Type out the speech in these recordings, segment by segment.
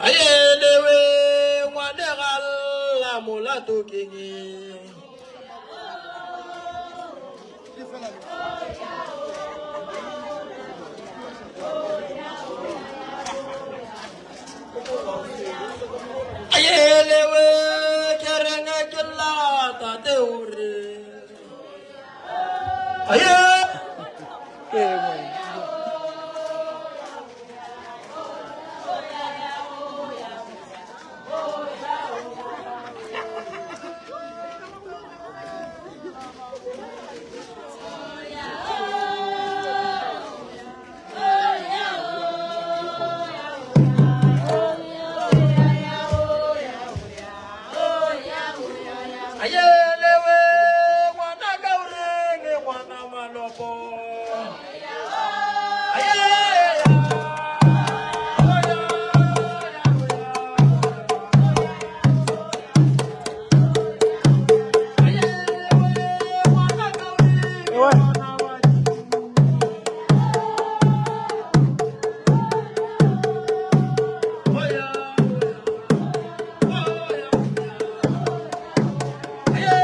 Ayelewe wadegal mulato kingi. Ayelewe kerenge killa tateure. Aye. Ayelewe wana gaurenge wana malopo. Yeah.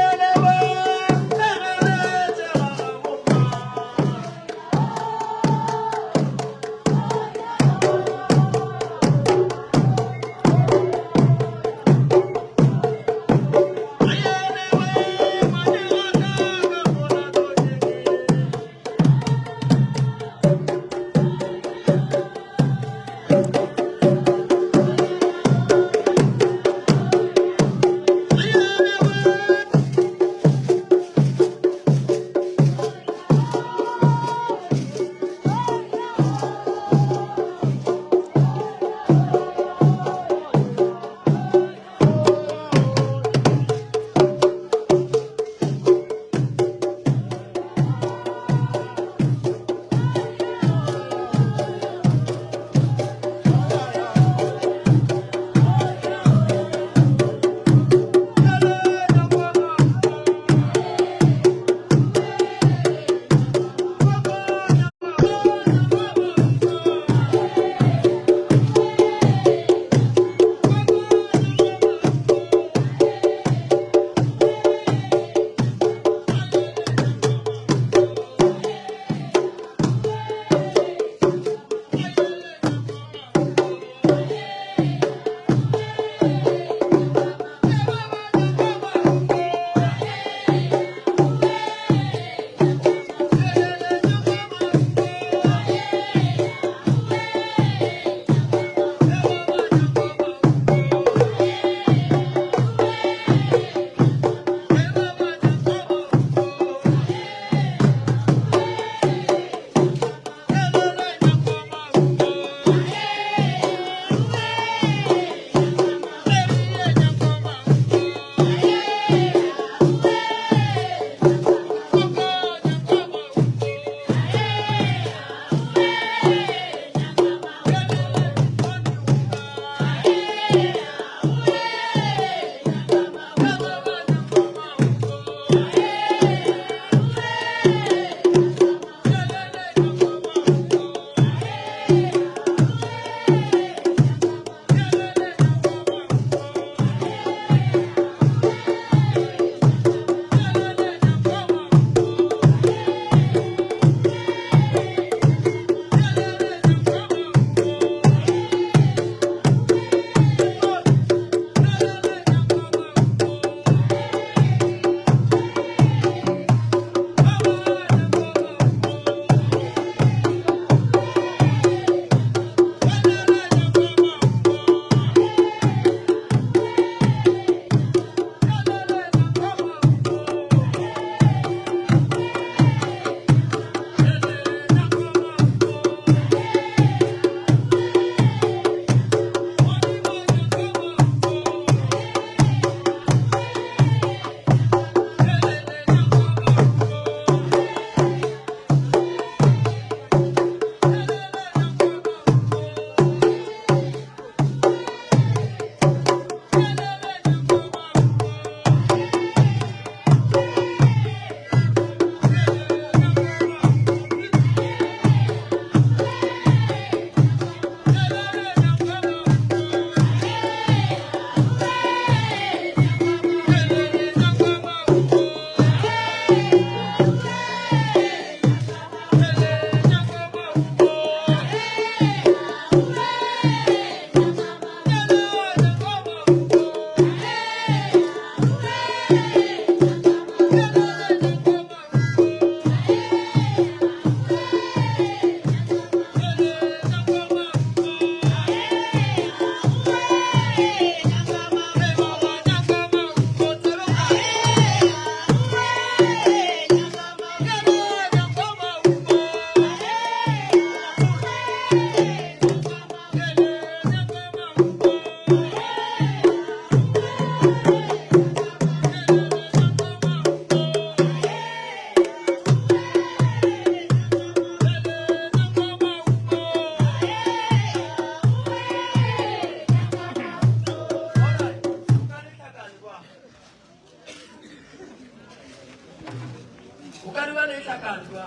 ukaribanisha kanzwa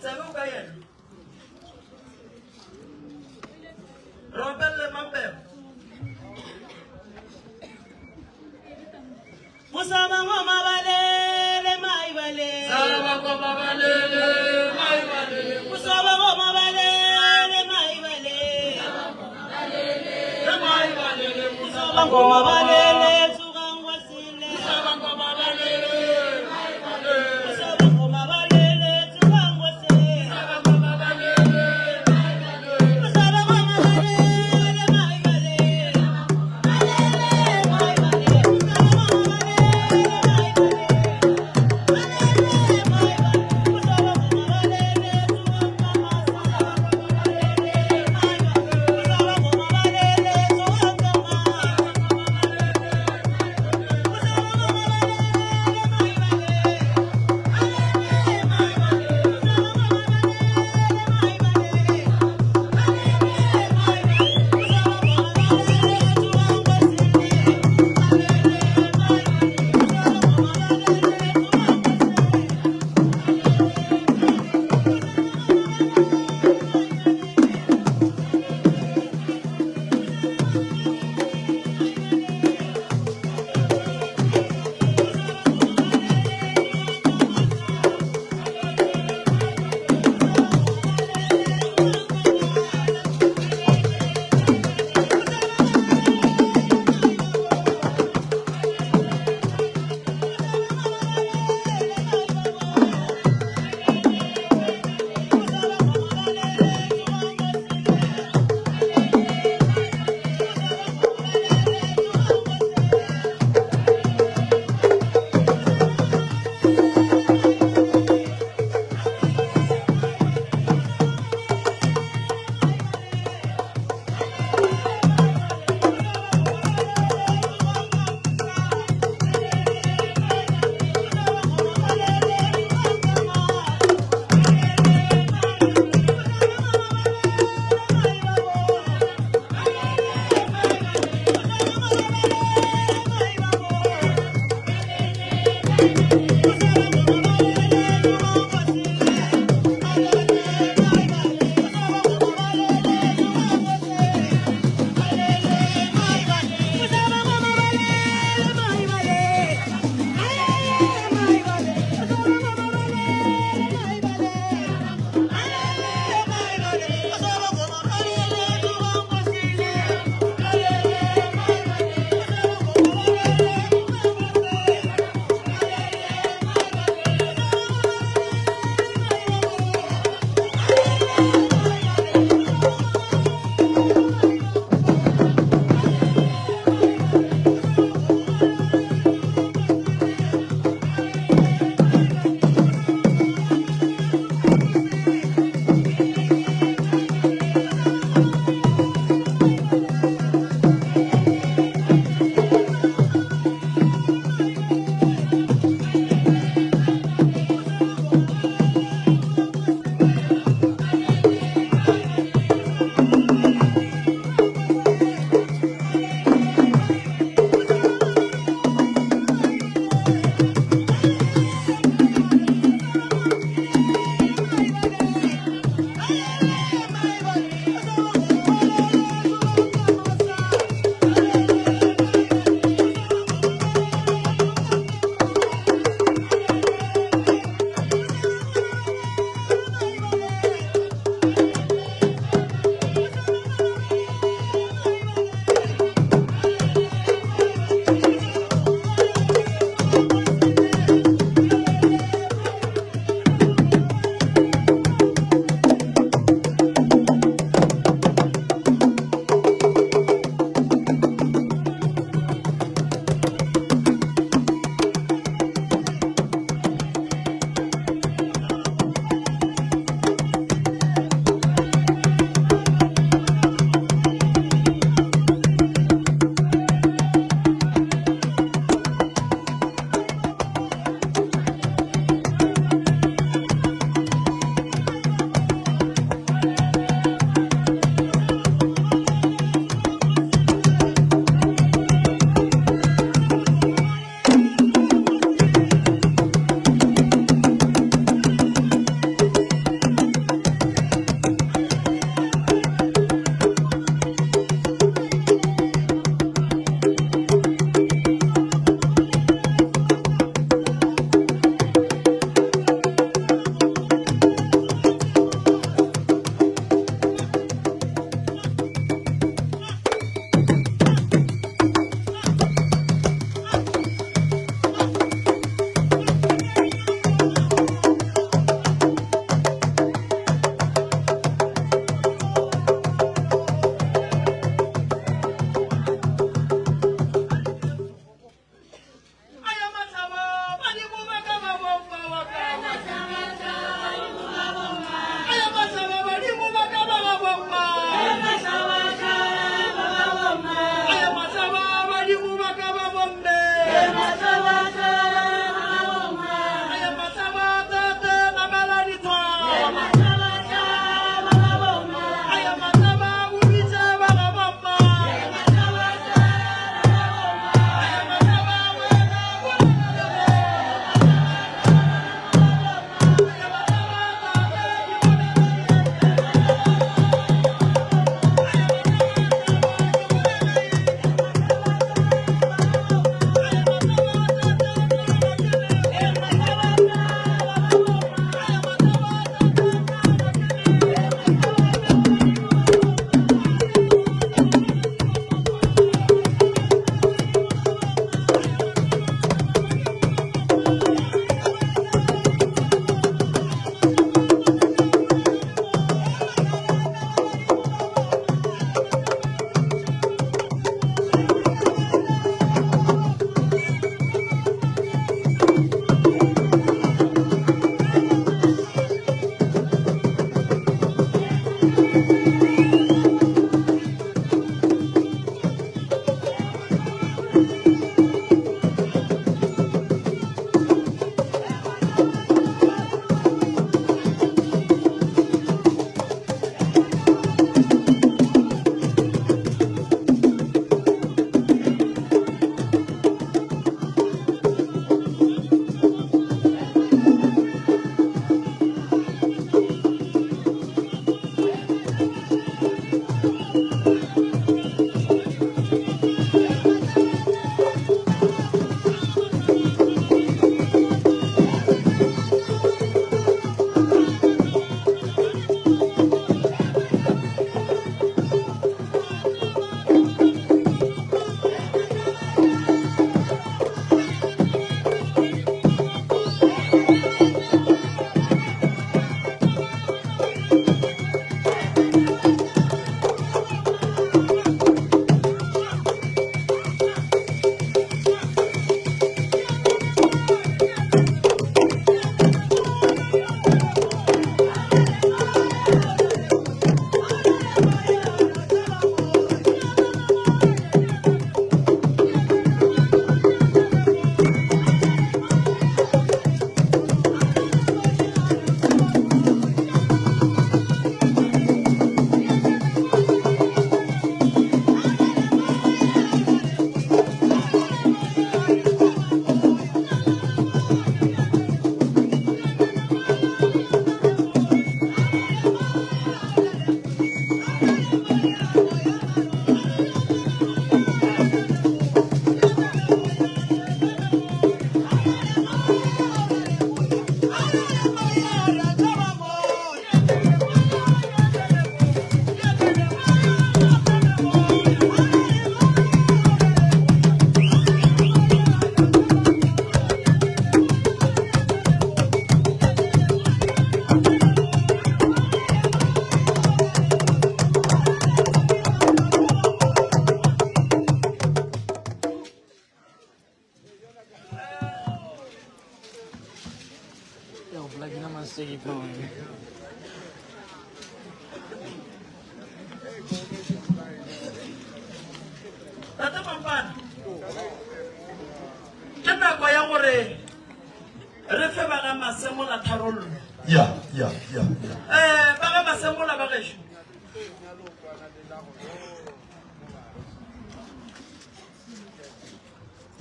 saluka yena rompele mambe Musaba ngoma balele mai balele Musaba ngoma balele mai balele Musaba ngoma balele mai balele mai balele Musaba ngoma balele tsukangwa sile Musaba ngoma balele mai balele Musaba ngoma balele tsukangwa sile Musaba ngoma balele mai balele Musaba ngoma balele mai balele sticky phone. Tata Mampane. Kena kwa ya gore re fe ba ga masemola tharollo. Yeah. Ba ga masemola ba gesho.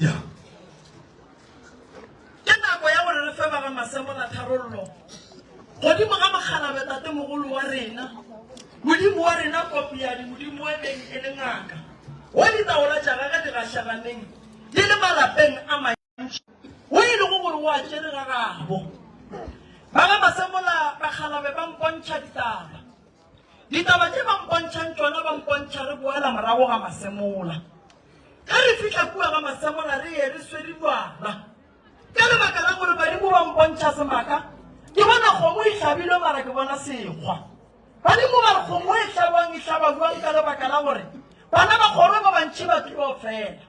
Yeah. Kena kwa ya gore re fe ba ga masemola tharollo. Godimo ga mogalabe tate mogolo wa rena. Modimo wa rena kopi ya di modimo wa beng e le ngaka. Wa di taola tša ga di gashaganeng. Di le malapeng a mantši. O ile go gore wa tšere ga gabo. Ba ga masemola ba galabe ba mpontšha ditaba. Ditaba tše ba mpontšhang tšona ba mpontšha re boela morago ga masemola. Ga re fitlha kua ga masemola re ye re swere bjala. Ka lebaka la gore badimo ba mpontšha semaka, ke bona kgomo e hlabile mara ke bona sekgwa. Badimo ba re kgomo e hlaba jwang ka lebaka la gore bana ba kgoro ba bantši ba tlo fela.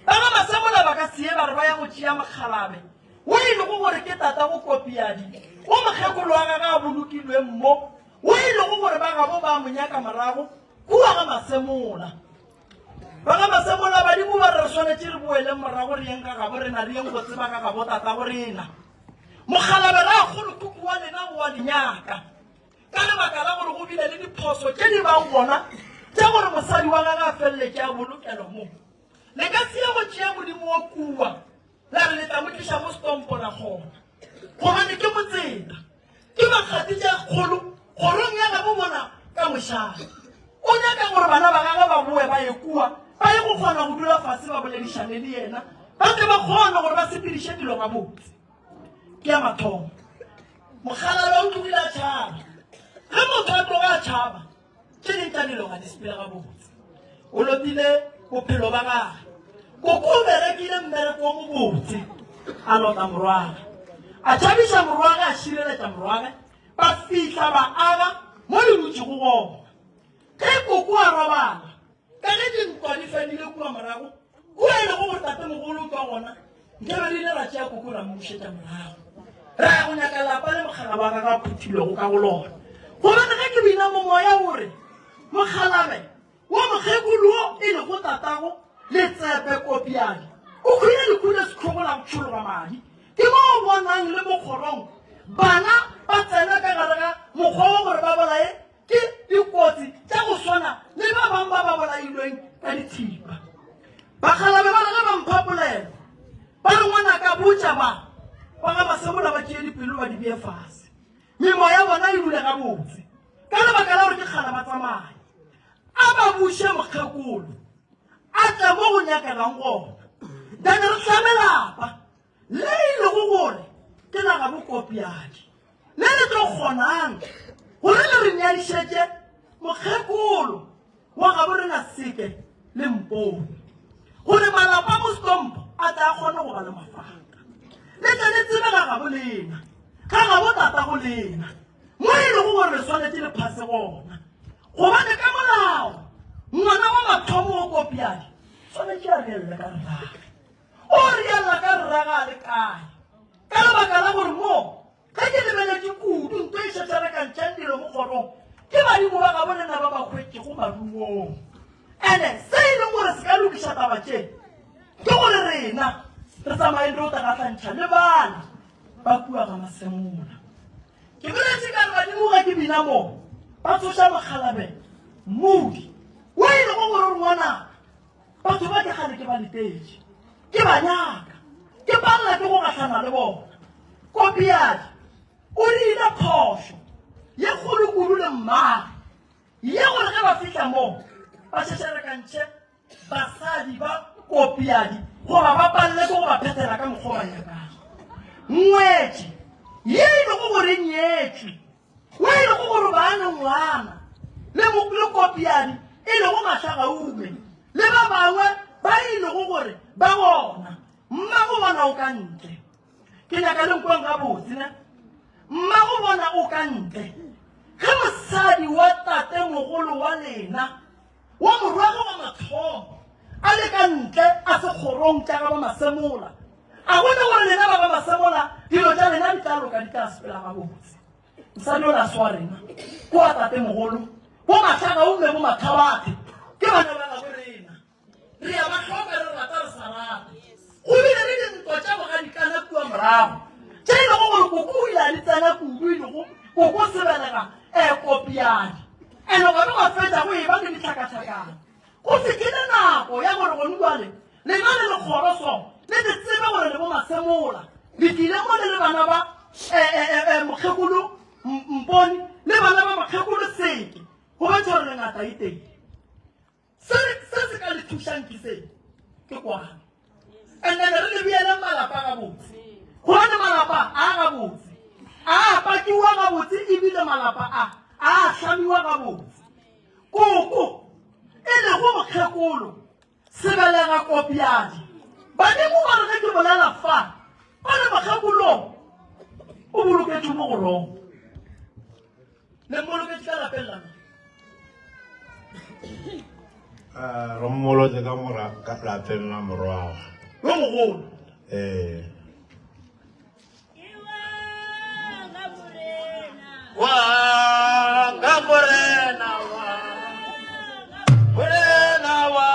Ba ga masemola ba ka siye ba re ba ya go tšea mogalabe. O ile go gore ke tata go kopiadi. O mokgekolo wa gaga a bolokilweng mo. O ile go gore ba gabo ba mo nyaka morago kua ga masemola. Ba ga masemola badimo ba re swanetše re boele morago re yeng ka gabo rena re yeng go tseba ka gabo tata go rena. Mogalabe ra kgolo kuku wa lena o wa dinyaka. Ka lebaka la gore go bile le diphoso tše di ba bona tša gore mosadi wa gaga a feleletse a bolokelo mo. Le ka siya go tšea modimo wa kua la re le tla mo tliša mo setompo la gona. Gobane ke motseta ke bakgati tša kgolo kgorong ya gabo bona ka mošana. O nyaka gore bana ba gagwe ba boe ba ye kua ba ye go kgona go dula fase ba boledišane le yena ba tle ba kgona gore ba sepediše dilo ga botse. Ke ya mathomo mogalabe o tlogile a tšhaba ge motho a tloga a tšhaba tše ding tša dilo ga di sepele ga botse. O lotile bophelo ba gage koko o berekile mmereko wa mo botse a lota morwage a tšhabiša morwage a šireletša morwage ba fihla ba aga mo le dutše go gona. Ge koko a robala ka ge dintwa di fedile kua morago kua e le go gore tate mogolo ka gona nke be di le ra tšea koko ra mo bušetša morago ra ya go nyaka lapa le mogala ba gaga a phuthilego ka go lona. Gobane ge ke bina mo moya gore mogalabe wa mokgekolo e le go tatago le tsepe kopiadi o kgwile lekule sekgogola go tšhologa madi. Ke mo o bonang le mo kgorong bana ba tsena ka gare ga mokgwa wa gore ba bolae ke dikotsi tša go swana le ba bangwe ba ba bolailweng ka dithipa. Bagalabe ba rega ba mphapolelo ba re ngwana ka botša ba ga masemola ba tšee dipelo ba di bee fase. Memoya bona e dule ga botse ka lebaka la gore ke kgala ba tsamaya a ba buše mokgekolo a tla mo go nyakelang gona. Dane re tlhamelapa le ile go gore ke la ga bokopiadi le le tlo kgonang gore le re nyadišetše mokgekolo wa gabo rena seke le mpone gore malapa mo setompo a tla kgona go ba le mafaka. Le tle le tsebe ga gabo lena ga gabo tata go lena mo ile go gore re swanetse le phase gona. Gobane ka molao ngwana wa mathomo wa kopiadi swanetše a rielle ka rrage o rialla ka rraga a le kae ka lebaka la gore mo ge ke lebeletše kudu nto e šetšarekantšhang dilo mo kgorong ke badimo ba gabo lena ba ba hwetše go madumong. Ande se e leng gore se ka lokiša taba tše ke gore rena re tsamaeng re o tagatlantšha le bana ba kua ga masemola. Ke beletše ka re badimo ga ke bina mo ba tsoša mogalabe modi o ile go gore ngwana batho ba ke gane ke ba letetše ke ba nyaka ke palela ke go gahlana le bona. Kopiadi o diile phošo ye kgolo kudu le mmage ye gore ge ba fitlha mo ba šešerekantšhe basadi ba kopiadi goba ba palele ke go ba phethela ka mokgwa ba nyakago. Ngwetše ye ile go gore nyetšwe o ile go gore baane ngwana le kopiadi e le go mahlagaume le ba bangwe ba ile go gore ba bona mmago bona o ka ntle. Ke nyaka le nkwang ga botse ne mmago bona o ka ntle ge mosadi wa tate mogolo wa lena wa morwago wa mathomo a le ka ntle a sekgorong tša ga ba masemola a bone gore lena ba ba masemola dilo tša lena di tla loka di tla sepela ga botse. Sano la soirena. Kwa tate mogolo. Bo matshaka o me bo mathabate. Ke bana ba ga borena. Re ya ba hloka re rata re sarata. Go bile re dintwa tša go ga dikana kua morago. Tše ile go go go ile le tsana kudu ile go sebelega kopiadi. Ene ga ba fetsa go e ba le ditlhakatlhakana. Go fetile nako ya gore go nkwale. Le na le khoroso. Le tsebe gore le bo masemola. Le dile mo le bana ba mokgekolo mponi le bana ba mokgekolo seke. Go ba tshwara le ngata iteng. Se ka le thušang ke se. Ke kwa. Ene re le biela malapa ga botse. Go ne malapa a ga botse. A pakiwa ga botse e bile malapa a hlamiwa ga botse. Koko e le go mokgekolo sebelega kopiadi. Ba di mo ba re ke bolela fa. Ba le mokgekolo o boloketse mo go rong. Le boloketse ka lapella. Romolo de Gamora, Caplaten, Namoroa. Romolo. Wa Gamorena wa. Morena wa.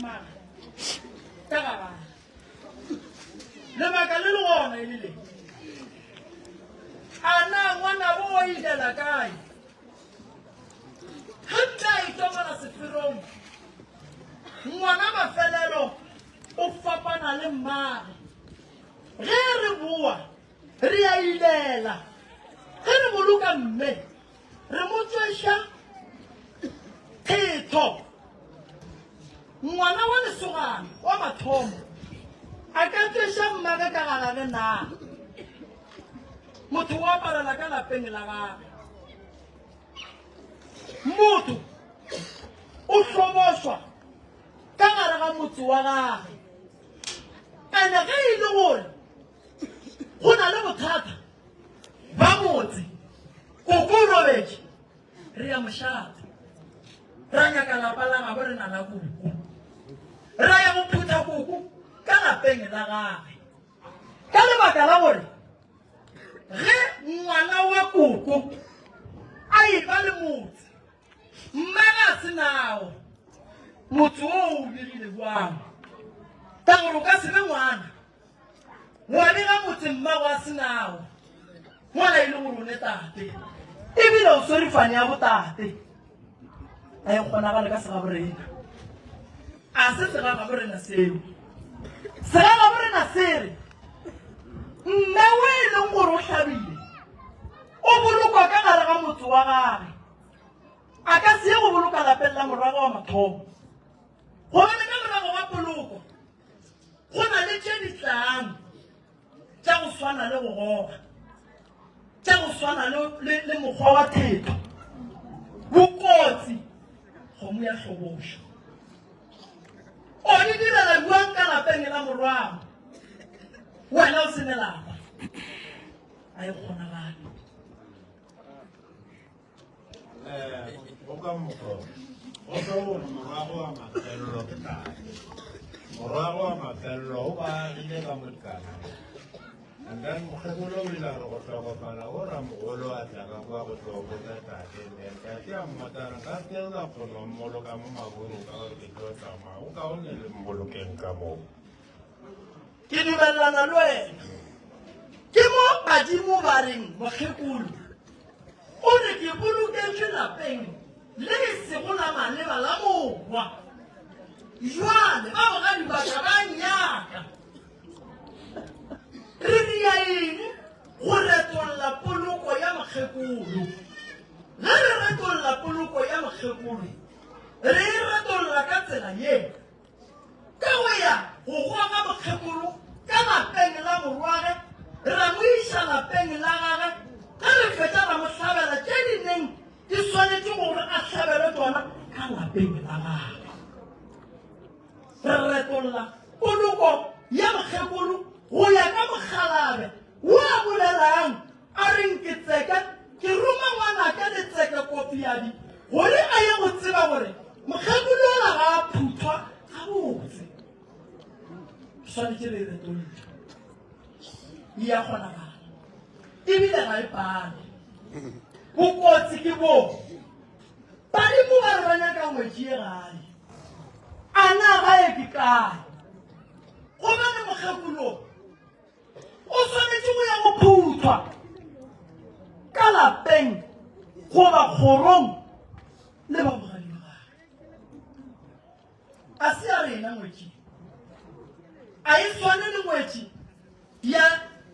mmaga ka gaba lebaka le le gona e le le a na ngwana bo o ilela kae ga tla itomana sefirong ngwana mafelelo o fapana le mmage ge re boa re a ilela ge re boloka mme re mo tsweša phetho ngwana wa lesogana wa mathomo a ka tsweša mmage ka gagage na motho o aparela ka lapeng la gage motho o hlobošwa ka gare ga motse wa gage ande ge e le gore go na le bothata ba motse koko o robetše re ya mošate ra nyaka lapa la gabo re na la koko ra ya go phutha koko ka lapeng la gage ka lebaka la gore ge ngwana wa koko a eba le motse mmaga a senao motho o o dirile bjang ka gore o ka se be ngwana wa bega motse mmago a senao ngwana e le gore o ne tate ebile o swerefane ya botate a e kgonagale ka segaborena a se segagaborena seo segagaborena se re mme o e leng gore o tlhabile o bolokwa ka gare ga motse wa gage a ka se ye go boloka lapeng la morago wa mathomo gobane ka morago ga poloko go na le tše ditlang tša go swana le go goga tša go swana le mokgwa wa thetho bokotsi kgomo ya hlobošo o di direla buang ka lapeng la morwago wena o se ne lapa a e kgonagale o ka mokgwa o ka gore morago wa mafelelo ke tae morago wa mafelelo o ba rile ka motkana and then mokgekolo o ile a re go tlhokofala o ramogolo a tla ka kwa go tlhokotsa tate then tate a mmotana ka ke la kgona o mmoloka mo maburu ka gore ke tlo tsamaya o ka o ne le mbolokeng ka moo ke dumelana le wena ke mo badimo ba reng mokgekolo o re ke boloketswe lapeng le sego la maleba la mowa jwale ba bogadi baka ba nyaka re dia eng go retolola poloko ya mokgekolo ge re retolola poloko ya mokgekolo re e retolola ka tsela ye ka go ya go goga mokgekolo ka lapeng la morwage ra mo iša lapeng la gage ge re fetša ra mo hlabela tše di neng di swanetše gore a hlabele tsona ka lapeng la gage re retolola poloko ya mokgekolo go ya ka mokgalabe wo a bolelang a reng ke tseka ke roma ngwanaka letseka kopiadi gore a ye go tseba gore mokgekolo ola ga a phuthwa ga botse swanetše re retolile e ya kgonagala ebile ga e pale bokotsi ke bo badimo ba re ba nyaka ngwetši e gae a na gae ke kae gobane mokgekolong o swanetše go ya go phuthwa ka lapeng goba kgorong le babogadi ba gage a se a rena ngwetši a e swane le ngwetši ya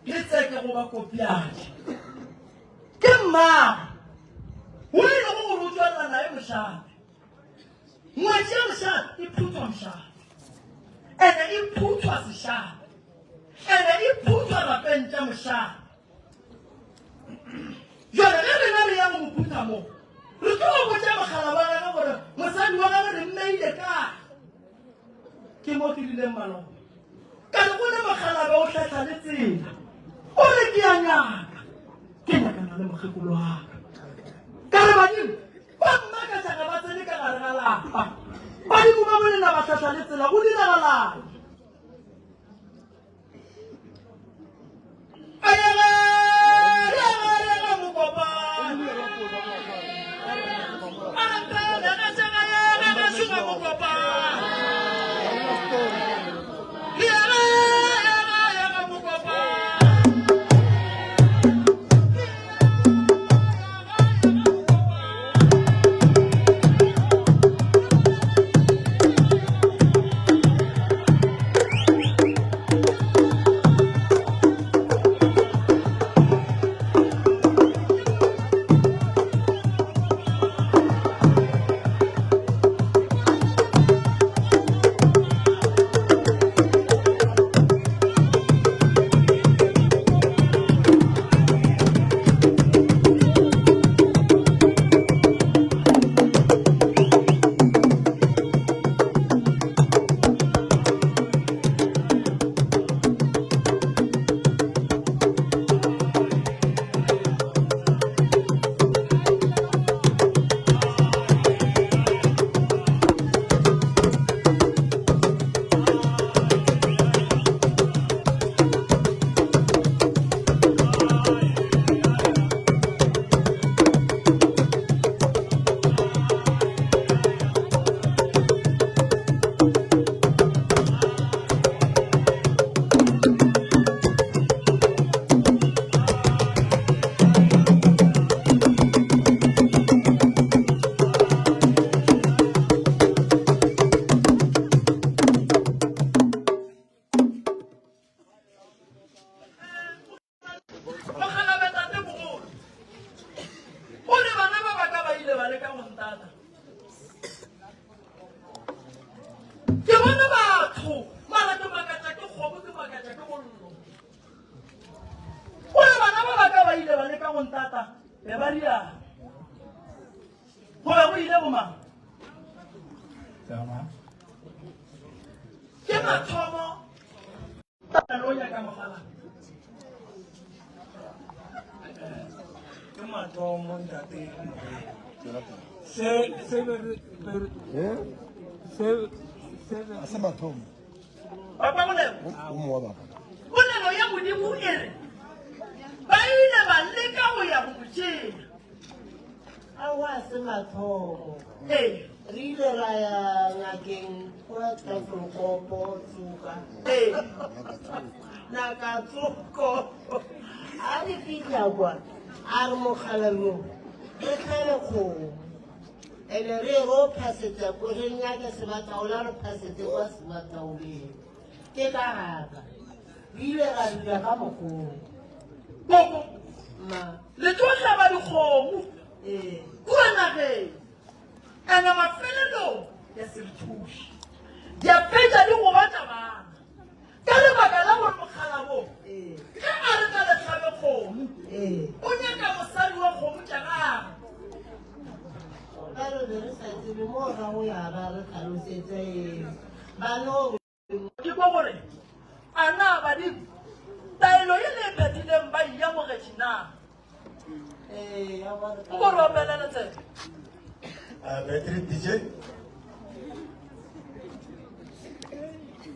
letseke goba kopiadi ke mmaga o ile go gore o tswelela nae mošate ngwetši ya mošate e phuthwa mošate ene e phuthwa sešate ene e phuthwa lapeng tša mošate jale ge rena re ya go mo phutha mo re tlo go botša mogala wa gage gore mosadi wa gage re mmeile kae ke mo ke rileng maloba ka re gone mogalabe o tlhatlha le tsela o re ke a nyaka ke nyakana le mokgekolo waka ka re badimo ba mmakatšaka ba tsene ka gare ga lapa badimo ba bolena ba tlhatlha le tsela go diragalang ayega mokopane a ka šuga mokopane mathomo lo ya ka mogala ke mathomo ntate Papa Molemo ya Modimo e re ba ile ba leka go ya go botšea Awa se mathomo. ee Re ile ra ya ngakeng kwa Tafolkopo Tsuka. ee Nakatsoko. A re fitlha kwa a re mogala mo re tlhele kgomo. Ene re go phasetsa ko re nyake sebataola re phasetse kwa sebataoleng. Ke ka haka. Re ile ra dula ka mogolo. koko Ma le tlo tlhaba dikgomo eh kua nageng ene mafelelong ya se re thuše di a fetša di go batla bana ka lebaka la gore mogala bo eh ka a re ka letlhabe kgomo eh o nyaka mosadi wa kgomo tša gage ba re be re sa tsebe mo ga go ya ba re tlhalosetse banong ke ko gore a na badimo taelo e le e phethileng ba iamogetše na ya ba re o gore opelele tsebe Battery DJ.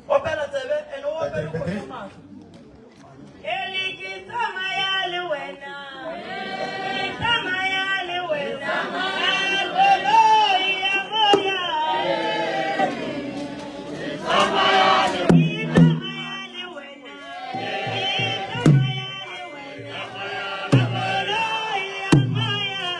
opela tsebe ene o opele kgomo matlho Eli kitamaya le wena kitamaya le wena agolo ya moya kitamaya le wena kitamaya le wena agolo ya moya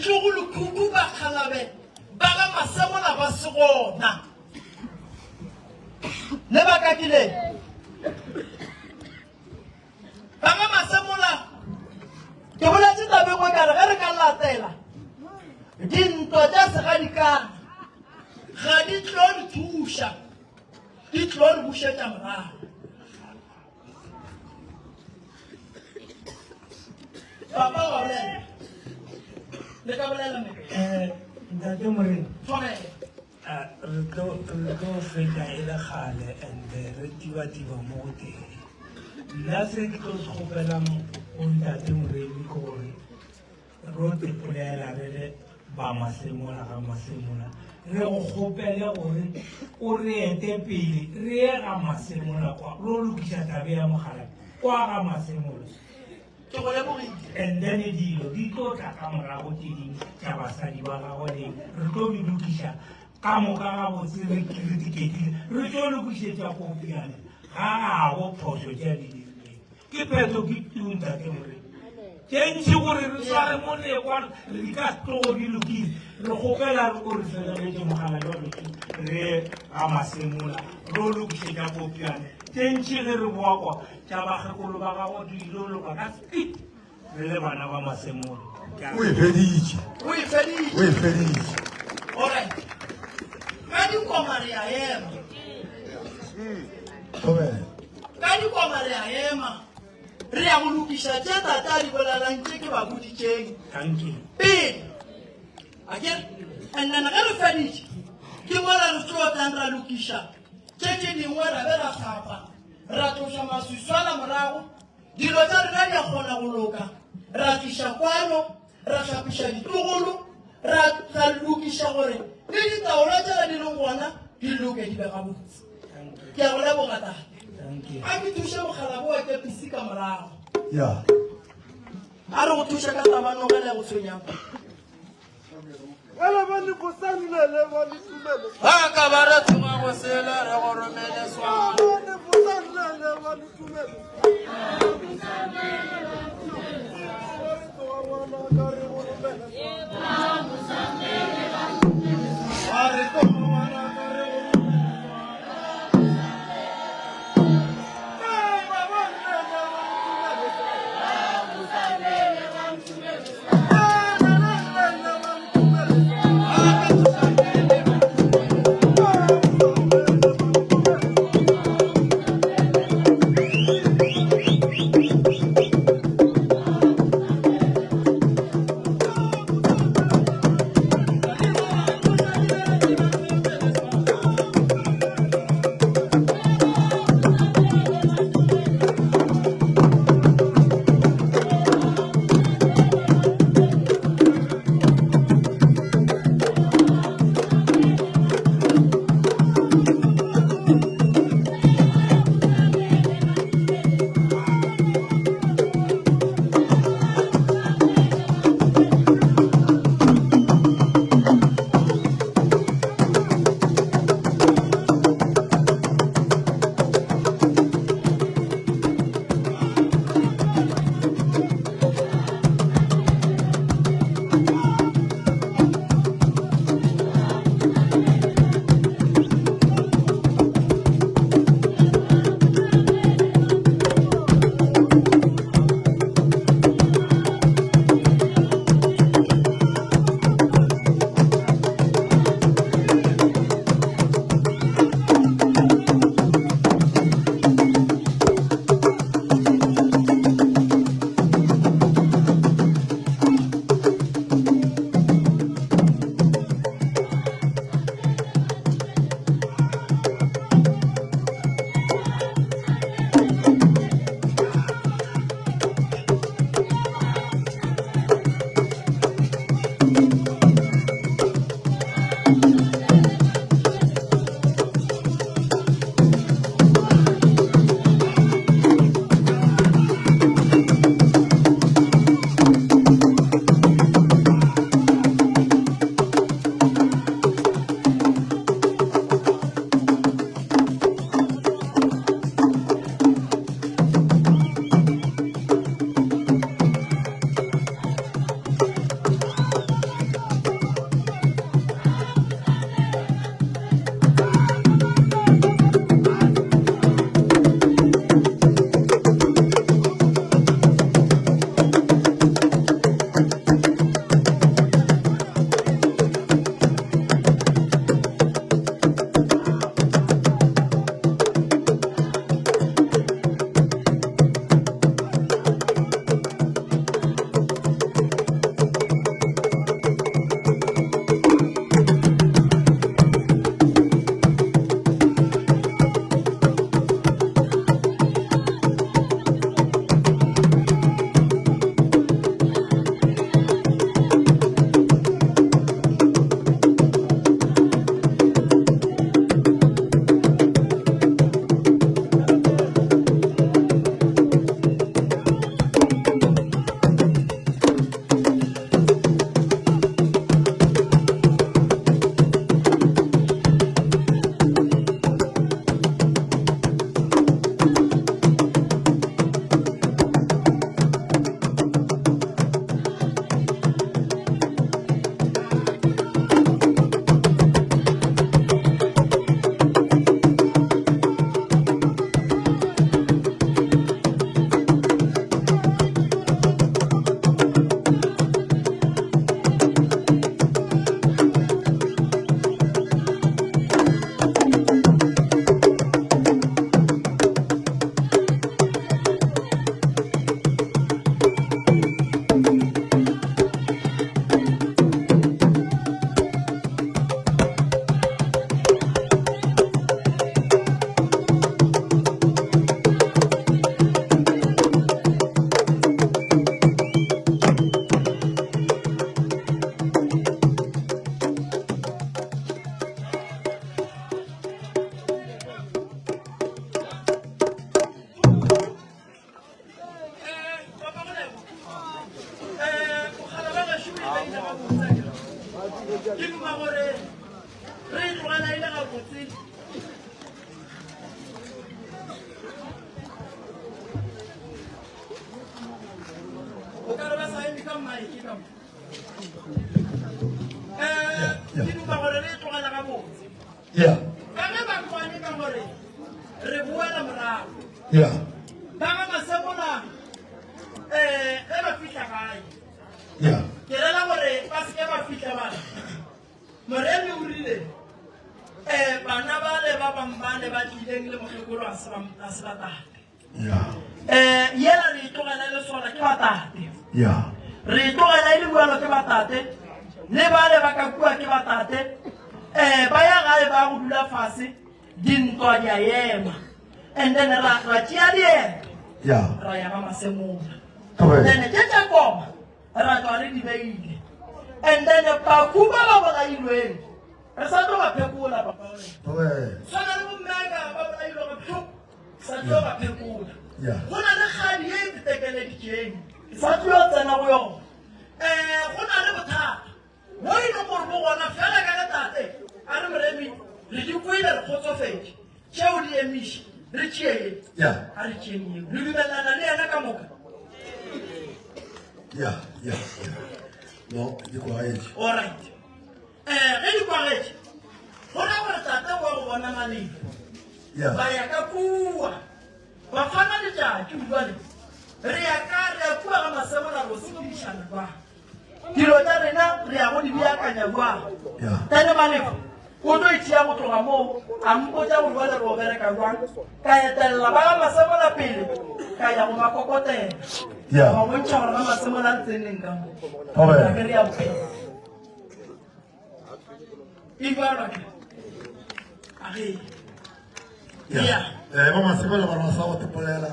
ditlogolo khuku ba kgalabe ba ga masemola ba se gona le baka ke le ba ga masemola ke boletse tabengwe kare ge re ka latela dintwa tša segadikana ga di tlo re thuša di tlo re bušetša morago papa wa bolela le ka bolela Ntate Morena, tshwanele re tlo feta e le gale and re tiba-tiba mo go teng. Nna se ke tlo se gopelang go Ntate Morena ke gore ro tepolela re le ba masemola ga masemola re go gopele gore o re ete pele re ye ga masemola kwa ro lokisa tabe ya mogala kwa ga masemola ke go lebogile and then dilo di tlo tla ka morago tse ding tša basadi ba gago le re tlo di lokiša ka moka gabotse re kritiketile re tlo lokišetša kopiane ga gago phoso tša di dirileng ke pheto ke tuntate morena tše ntši gore re sware mo lekwa re ka tlogo di lokile re gopela o re feleletše mogala jaloke re ga masemola ro lokišetša kopiane tše ntši ge re boa kwa tša bagekolo ba gago di ilo loka ka speed re le bana ba masemola O e feditše. o e fedile O e feditše. alright ka dikoma re a ema Tlogele. ka dikoma re a ema re ya go lokiša tše tata a di bolelang tše ke ba boditšeng tanki pele akere and then ge re feditše ke mola re tlotlang ra lokiša tše tše dingwe ra be ra tlhapa ra tloša maswiswana morago dilo tša rena di a kgona go loka ra tliša kwano ra tlhapiša ditlogolo ra lokiša gore le ditaola tšela di leng gona di loke di be gabotse ke a go lebogatate tanki a ke thuše mogala bo wa kepisi ka morago Ya. a re go thuše ka tabanogele go tshwenyang ba ka ba re thunga go sele re go romele swana ba re tongwana ka re go ke duma gore re tlogela ile ga botse o ka re ba sa eme ka maiki ka ke duma gore re tlogela ga botse Yeah. ka ge ba kwane ka gore re boela morago Yeah. ba ga masemola ge ba fitlha gae Yeah. ke rela gore ba seke ba fitlha bana moremi o rile bana bale ba bangwe ba ne ba tlileng le mokgekolo a se batate Yeah. yela re itlogela e le sola ke batate Yeah. re itlogela e le bualo ke batate le bale ba ka kua ke batate ba ya gae ba go dula fase dintwa di a ema and then ra tšea diento Yeah. ra ya ga masemola Correct. then ke tša koma ra tswa re di beile and then baku ba ba bolailweng re sa tlo ba phekola papa Correct. tshwana le bommeka ba bolailwe ga pheko sa tlo ba phekola Yeah. go na le kgadi e tetekeledikeng sa tlo tsena go yona go na le bothata mo e leng gore bo gona fela ka tate a re moremi re di kwele re kgotsofetse tšeo di emiše re tšee Yeah. a re tšeeng eo re dumelana le yena ka moka Yeah. Yeah. Yeah. No, you go ahead. alright ge di kwagetse go na gore tate wa go bona malebo Yeah. ba ya ka kua ba fana letšatši uale re ya kua ga masemola go sepedišana jwang dilo tša rena re ya go di beakanya jwang Yeah. tane malebo o tlo itšea go tloga moo a mpotša go jwale re o bereka jwang ka etelela ba ga masemola pele ka ya go makokotela Yeah. ba bontšha gore ga masemola le tseneng ka mo Correct. ke re ya bophelo e jwalake age Yeah. Vamos a hacer la barbaza o te polela.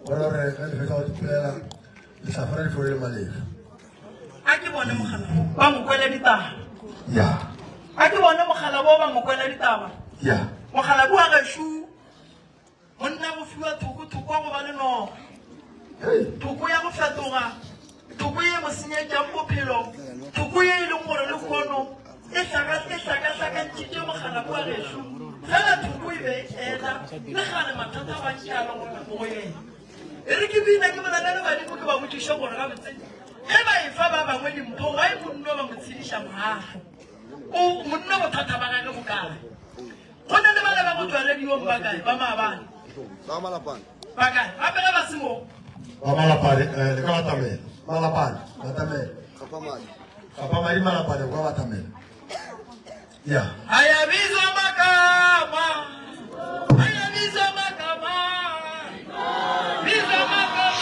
Bueno, re, el fechado te polela. Le safran fue el malif. a ke bone mogala ba mo kwele ditaba Yeah. a ke bone mogala bo ba mo kwele ditaba Yeah. mogala bua gešo monna go fiwa thoko wa go ba le nogo Hey. thoko ya go fetoga thoko ye mo senyetšang bophelo thoko ye e leng gore le kono e hlakahlakantšitše mogala bua gešo fela thoko e be ena le gane mathata a bantši a le gona mo go yena e re ke bina ke bolelele badimo ke ba botšiše gore gabotse e ba e fa ba bangwe dimpho ga e monno ba mo tshediša morago monna bothata ba gage bokae go na le ba le ba go tswalediong ba kae ba maabane ba kae gape ge ba se moo Malapane, le ka batamela. Malapane, batamela. Kapamadi malapane kwa batamela. Yeah. ayabizwa magama ayabizwa magama bizwa magama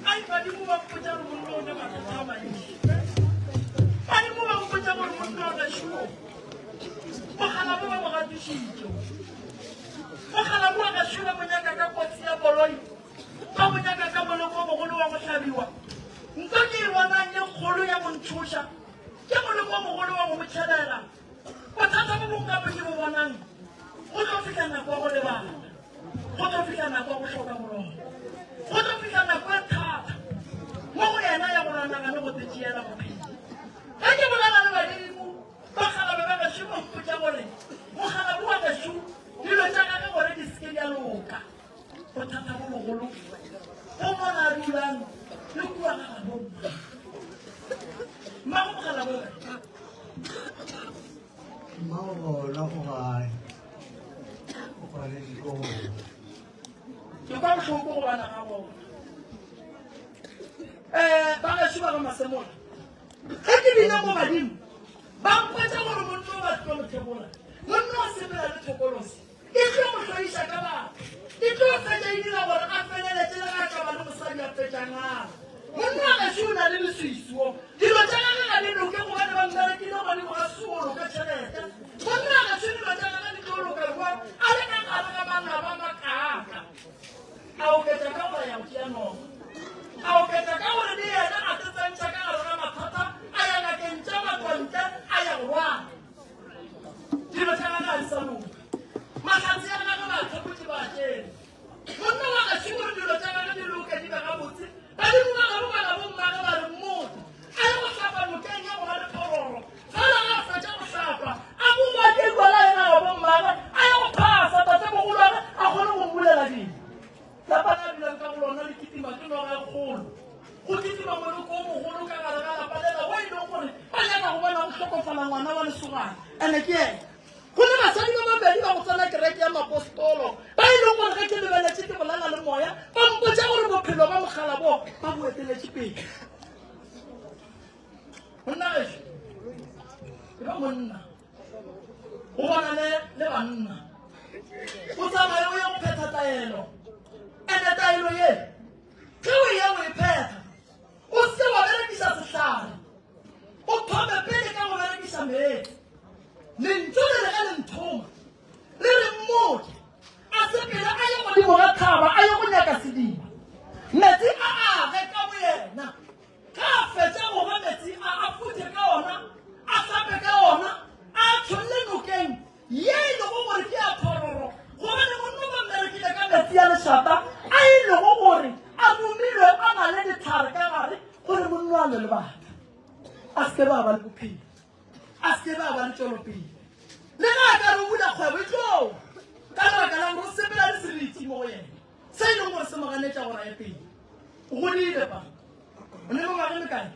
Ai badimo ba mpotsa re monna o ne mathata a mantši. Badimo ba mpotsa gore monna o na šuo. Mogala bo ba mo gatišitše. Mogala bo a ka šula monyaka ka kotsi ya boloi. Ka monyaka ka moloko o mogolo wa go hlabiwa. Nka ke e bonang ye kgolo ya go ntšhoša. Ke moloko o mogolo wa go motšhelela. Bothata bo bongwe gape ke bo bonang. Go tlo fitlha nako ya go lebala. Go tlo fitlha nako ya go hloka morogo. Go tlo fitlha nako e thata. Mo go yena ya go ranagane go tetšeela bophelo. Ga ke bolela le badimo, bagalabe ba gašo ba mpotsa gore mogala bo wa gašo dilo tša gage gore di seke di a loka. Bothata bo bogolo go mona a dulang le kua gaga bomma. Mmago mogala bo Maola go gae. O kwane dikolo. ke kwa bohloko go bana ga bona. Ba gašo ba ga masemola ge ke bina mo badimo ba mpotsa gore monna o batlo mothebola monna o sepela le thokolosi e tlo mo hloiša ka batho e tlo fetša e dira gore a feleletse le ga ka ba le mosadi a fetšangana. Monna a gašo o na le leswiswo dilo tša gage ga di loke gobane ba mmerekile godimo ga suolo ka tšhelete. Monna a gašo dilo tša gage di tlo loka kua a le ka gare ga bana ba makaka a oketša ka gore ya go tšea noga a oketša ka gore le yena a tetsantšha ka gare ga mathata a ya ngakeng tša matswantle a ya go rwana. Dilo tša gage a di sa loka mahlatse ya gage ba thepotse ba tšene. Monna wa gašo gore dilo tša gage di loke di be gabotse badimo ba gabo ba gabo mmage ba re mmoto a ye go hlapa nokeng ya go ba le phororo fela ga a fetša go hlapa a boa kekola ena gabo mmage a ye go phasa tate mogolwane a kgone go mmulela dilo. Lapa la dulang ka go lona le kitima ke noga e kgolo go kitima moloko o mogolo ka gare ga lapa lela o e leng gore ba nyaka go bona go tlhokofala ngwana wa lesogane ande ke ena. Go le basadi ba babedi ba go tsena kereke ya mapostolo ba e leng gore ge ke lebeletse ke bolela le moya ba mpotsa gore bophelo ba mogala bo ba bo eteletse pele. Monna gešo ke ba monna go bona le banna o tsamaye o ya go phetha taelo ene taelo ye ge o ye o e phetha o seke wa berekisa setlhare o thome pele ka go berekisa meetse. Lentso le re ge le nthoma le re mmoke a sepele a ye godimo ga thaba a ye go nyaka sedima metsi a age ka boyena ga a fetša goba metsi a futhe ka ona a hlape ka ona a tšholle nokeng ye e lego gore ke a phororo gobane monna ba mmerekile ka metsi ya lešata a e lego gore a momilwe a na le ditlhare ka gare gore monna a le lebaka a seke ba ba le bophelo a seke ba ba le tšwelopele le ga a ka re o bula kgwebo e tloo ka lebaka la gore o sepela le seriti mo go yena se e leng gore se moganetša gore a ye pele o godile pa o ne mongwage le kae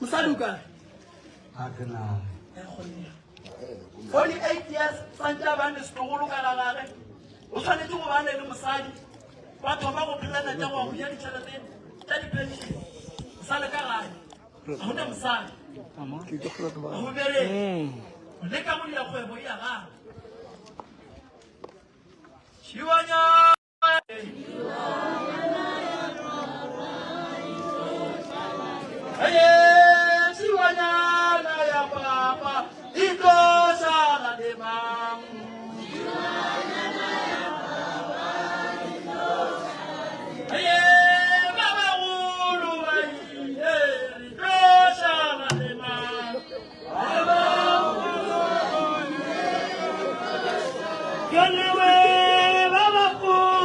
mosadi o kae 48 years santse a bane setlogolo ka gagage o tshwanetse go bane le mosadi ba thoma go phelana tša go agoja ditšhelete tša dipension sa le ka gae a gone mosadi a go bereke le ka modia kgwebo e ya gage šiwanya šiwanyana ya papa e tlo šala le mang ba bagolo ba ile re tlo šala le mang ke lewe ba bagolo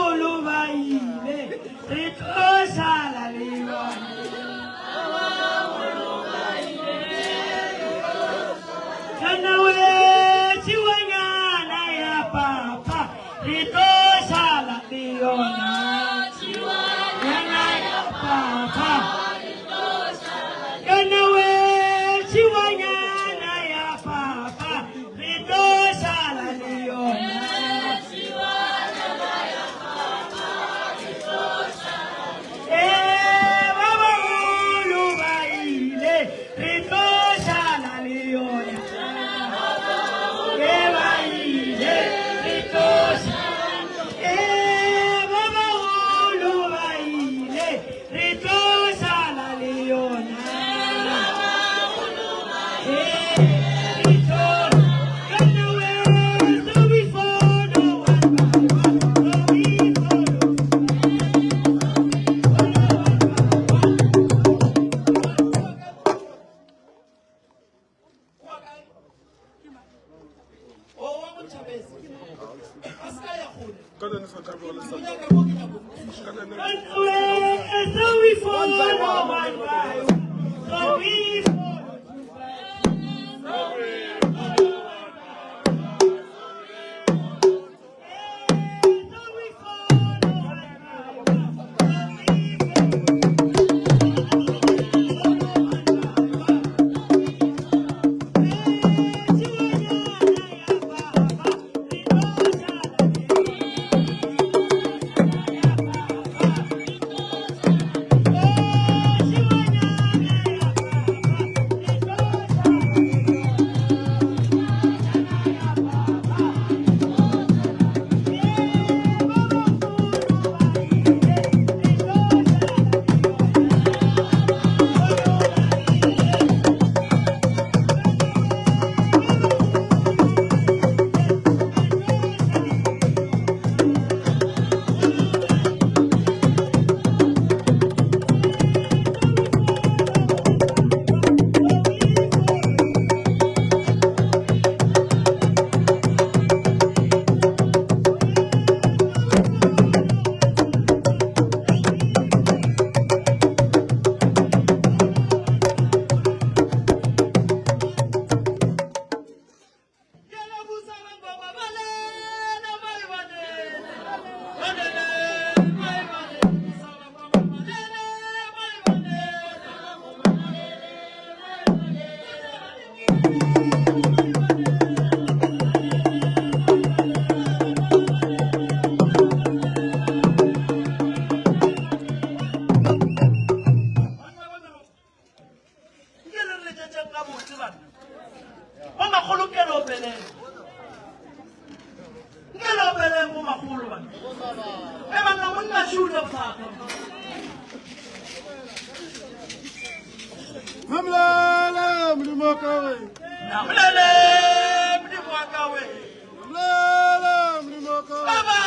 Hamlala, mlimakawe. Namlele, mlimwakawe. Hamlala, mlimakawe. Baba,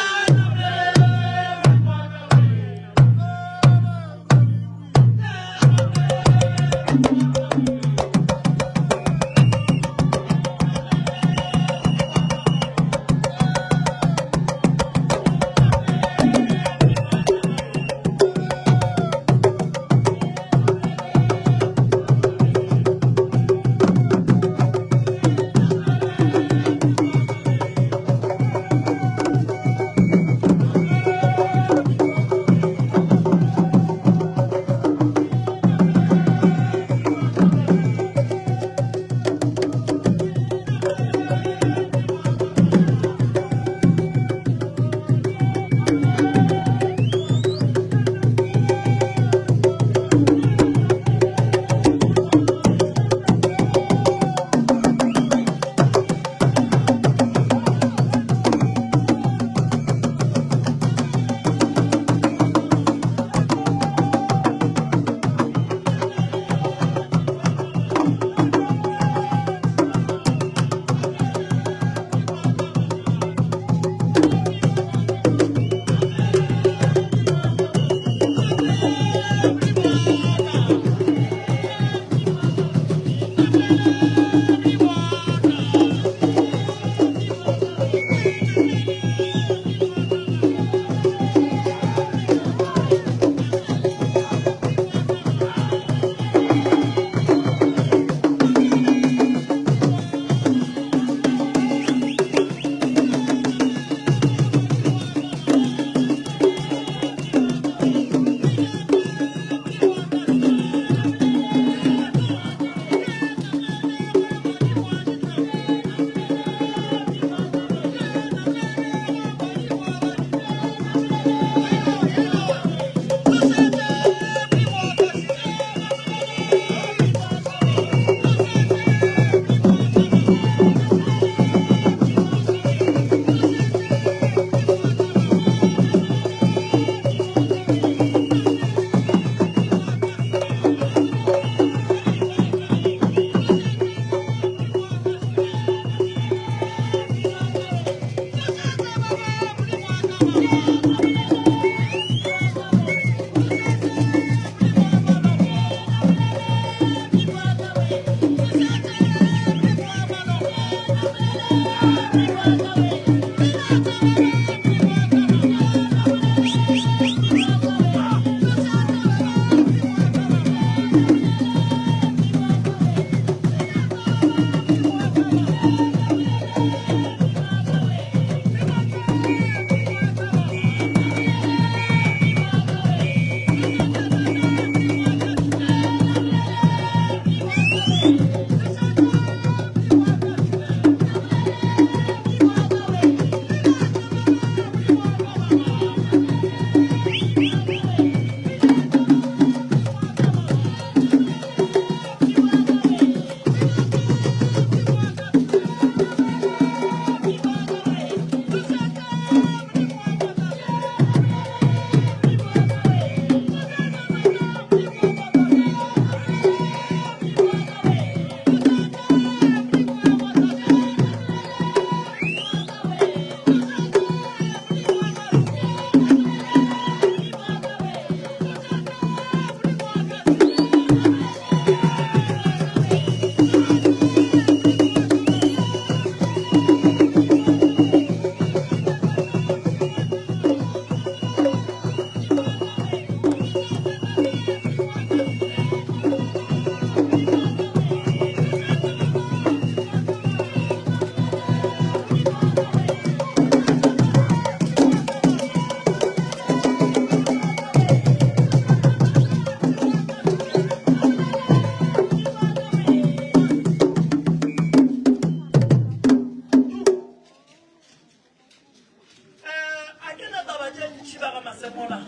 mola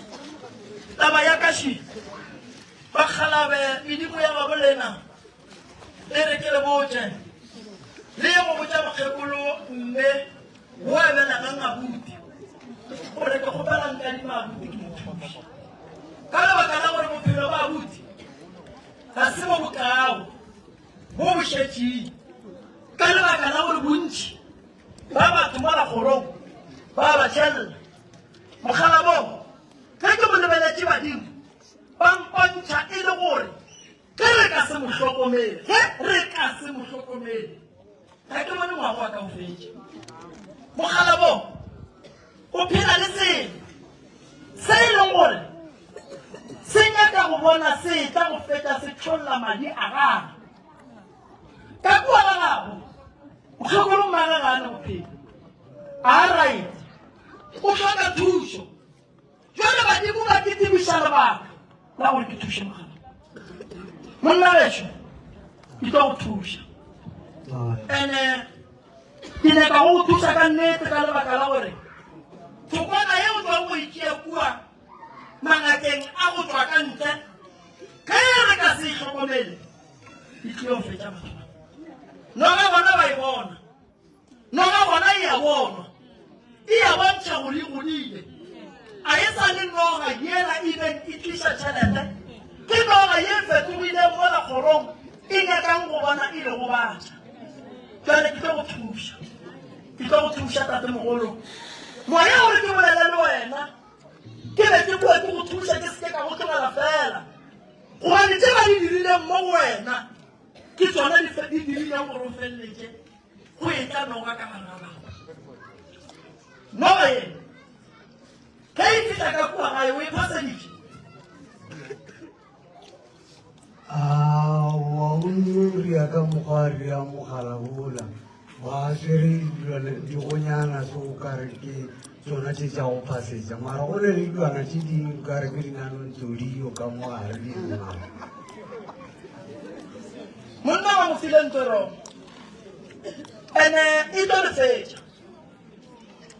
taba ya kashi ba khalabe medimo ya babolena le re ke le botse le go botsa makgekolo mme wa bela ka ngabuti gore ke gopela nka di mabuti ke mothuši ka lebaka la gore bophelo ba abuti ga se mo bokao bo bošetšeng ka lebaka la gore bontši ba batho mo lakgorong ba ba tšhelela mogala bo ge ke mo lebeletše badimo ba mpontšha e le gore ge re ka se mohlokomele ga ke bone ngwago wa ka o fetse mogala bo o phela le selo se e leng gore se nyaka go bona se tla go feta se tlholla madi a gago ka kua ga gago mokgekolo magagane bophelo a right o tlhoka thušo jale badimo ba ke tsebiša lebaka la gore ke thuše mogala monna bešo ke tlo go thuša and-e ke nyaka go go thuša ka nnete ka lebaka la gore thokwana ye o tswa go itšea kua mangakeng a go tswa ka ntle ge re ka se itlhokomele e tlile go fetša batho noga gona ba e bona noga gona e ya bonwa e ya bontšha gore e godile a e sa le noga yela even e tliša tšhelete ke noga ye e fetogileng mo lakgorong e nyakang go bona e le go batšha jale ke tlo go thuša tate mogolo moya gore ke bolele le wena ke be ke bua ke go thuša ke seke ka go tlogela fela gobane tse ba di dirileng mo go wena ke tsona di dirileng gore o feleletse go e tla noga ka marabao noga ena ge e fitlha ka kua gae o e phaseditše wa o nnoria ka mogare ya mogala ola wa swere digonyana se o kare ke tsona tše tša go phasetša mara go ne le dilwana tše dingwe kare ke dinanontsodiyo ka mogare le dinao monna wa mo fileng twerong ene e tlo le fetša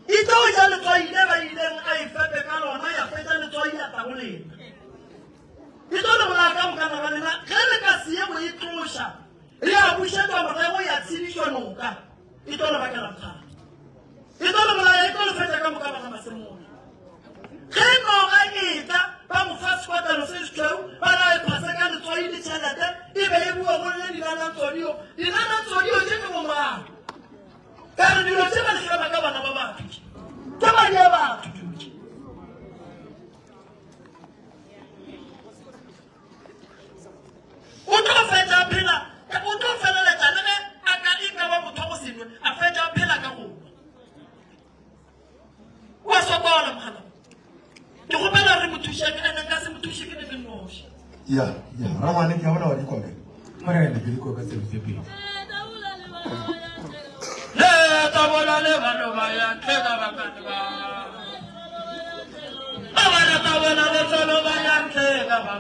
e tlo ja letswaile ba ileng a e fepe ka lona ya fetša letswai ya tagolena e tlo le bola ka mokana ga lena ge le ka seemo e tloša le a bušetša morego ya tshedišo noka e tlo le bakela bothata e tlo le bolaya e tlo le fetša ka moka baga masemona ge noga e tla ba mo fa sekwatano se setšweu ba na e phase ka letswai le tšhelete e be e bua golle dinanantsodio tše ke bomang ka re dilo tše ba letleba ka bana ba batho ke madi a batho o tlo fetša phela o tlo feleletša le ge a ka e ka ba motho go senwe a fetša phela ka goba wa sokola mogala ke gopela re mothušake ene ka se mothuše ke ne ke noši ya ramane ke a bona wa dikobe mara ene ke dikobe tse tse pedi le tabola le bano ba ya tlheka bakane ba bana tabola le tsolo ba ya tlheka ba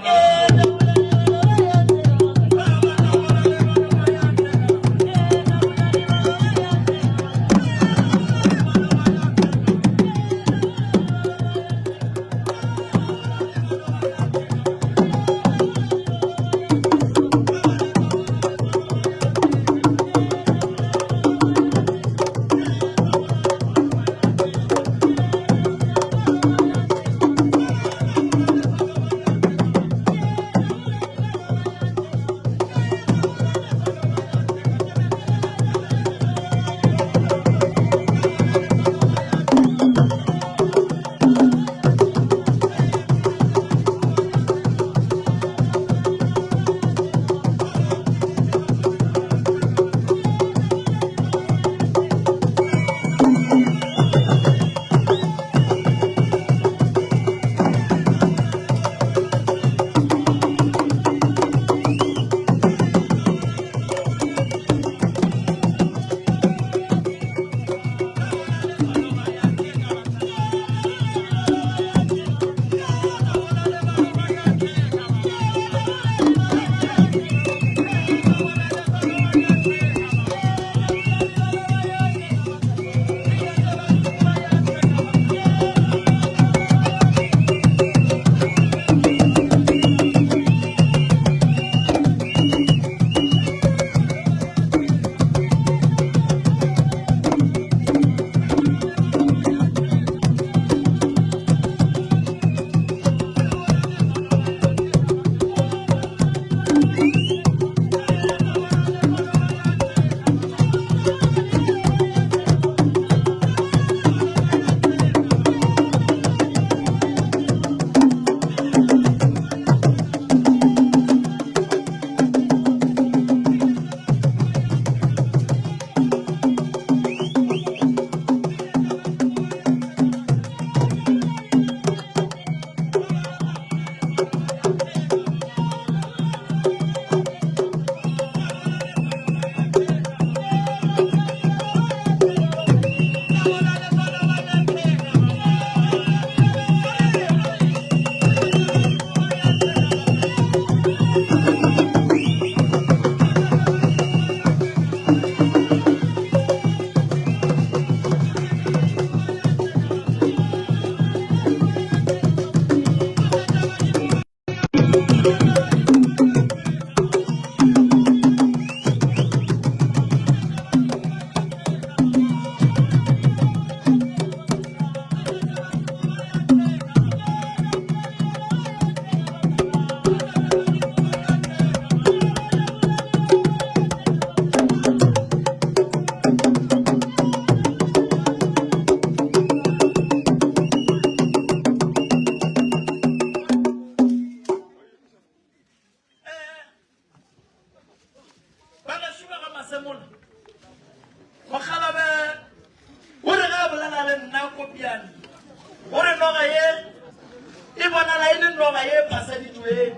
e bonala e le noga e phasaditsweng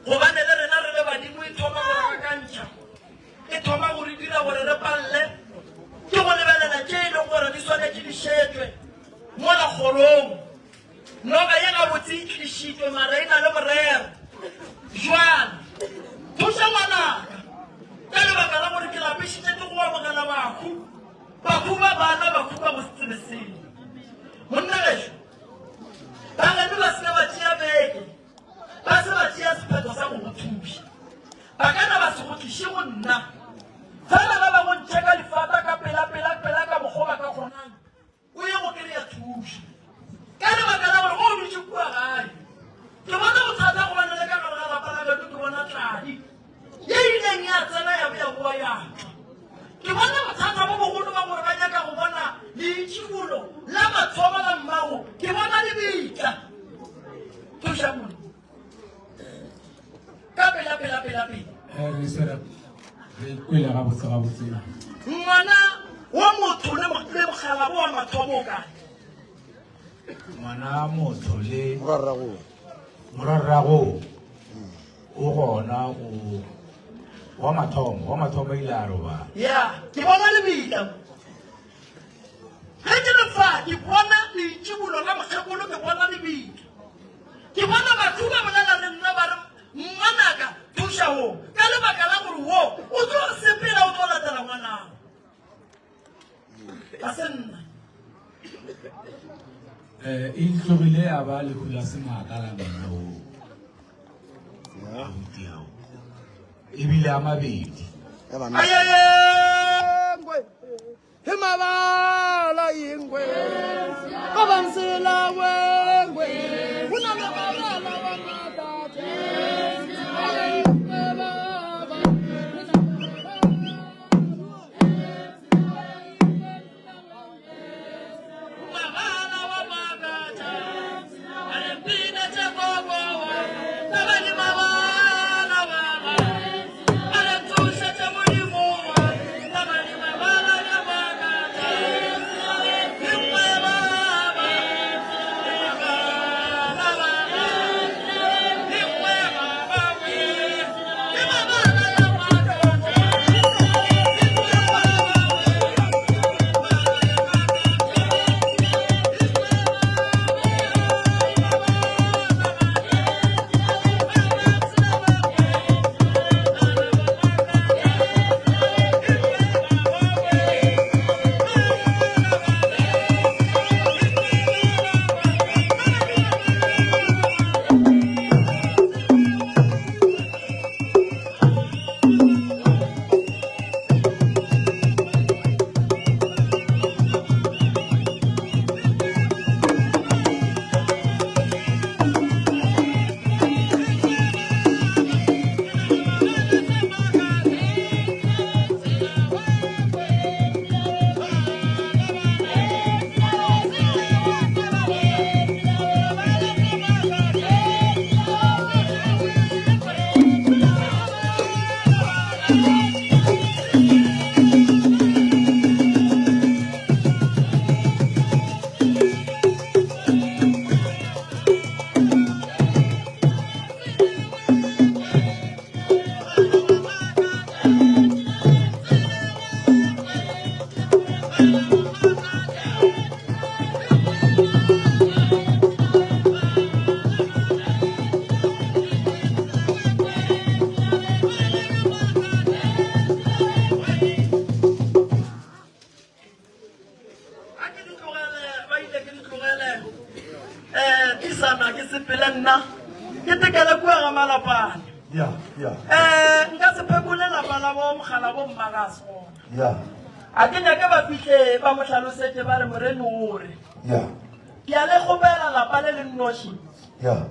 gobane le rena re le badimo e thoma gore re kantšha e thoma gore dira gore re palle ke go lebelela tše e leng gore di swanetse di šetšwe mo la kgorong noga ye gabotse e tlišitšwe mara e na le morero jwale thuša ngwanaka ka lebaka la gore ke lapišitše ke go amogela bahu ba bana bahu ba go setsebeseng monna gešo ba gane ba sena ba tšea beke ba se ba tšea sephetho sa go go thuša ba kana ba se go tliše go nna fela ba ba go ntšhe ka difata ka pela ka mokgwa ba ka kgonang o ye go kry-a thuša ka lebaka la gore go o dutše kua gae ke bona bothata go bana le ka gare ga lapa la bedo ke bona tladi ye ileng ya tsena ya boya boa yaka ke bona bothata bo bogolo ba gore ba nyaka go bona leitšhibolo la mathomo la mmago ke bona le bitla thuša mone ka pela re sera re kwele gabotse ngwana wa motho le mogala bo wa mathomo o kae ngwana motho le morarago o gona o wa mathomo ile a roba ya ke bona le bitla ge ke le fa ke bona leitšhibolo la mokgekolo ke bona le bitla ke bona batho ba bolela le nna ba re ngwanaka thuša wo ka lebaka la gore wo o tlo sepela o tlo latela ngwanago a se nna e itlogile a ba le hula semaka la ngwana o abuti ao ebile a mabedi ayengwe himabala yingwe kabansela wengwe kunamabala wamatate ayengwe baba Mabala wa magata, alempina chabobo, tabani mabala waga, alentusha chamulimu, tabani mabala wa magata, himwe baba, mabala waga, himwe baba we, himabala ya magata, himwe tisana ke sepele nna ke tekele kua ga malapane nka se phekole lapa la bo mogala bo mmagase gona a ke nyake ba fitlhe ba mo tlhalosetse ba re moreni ore ke a le kgopela lapa le le nnoši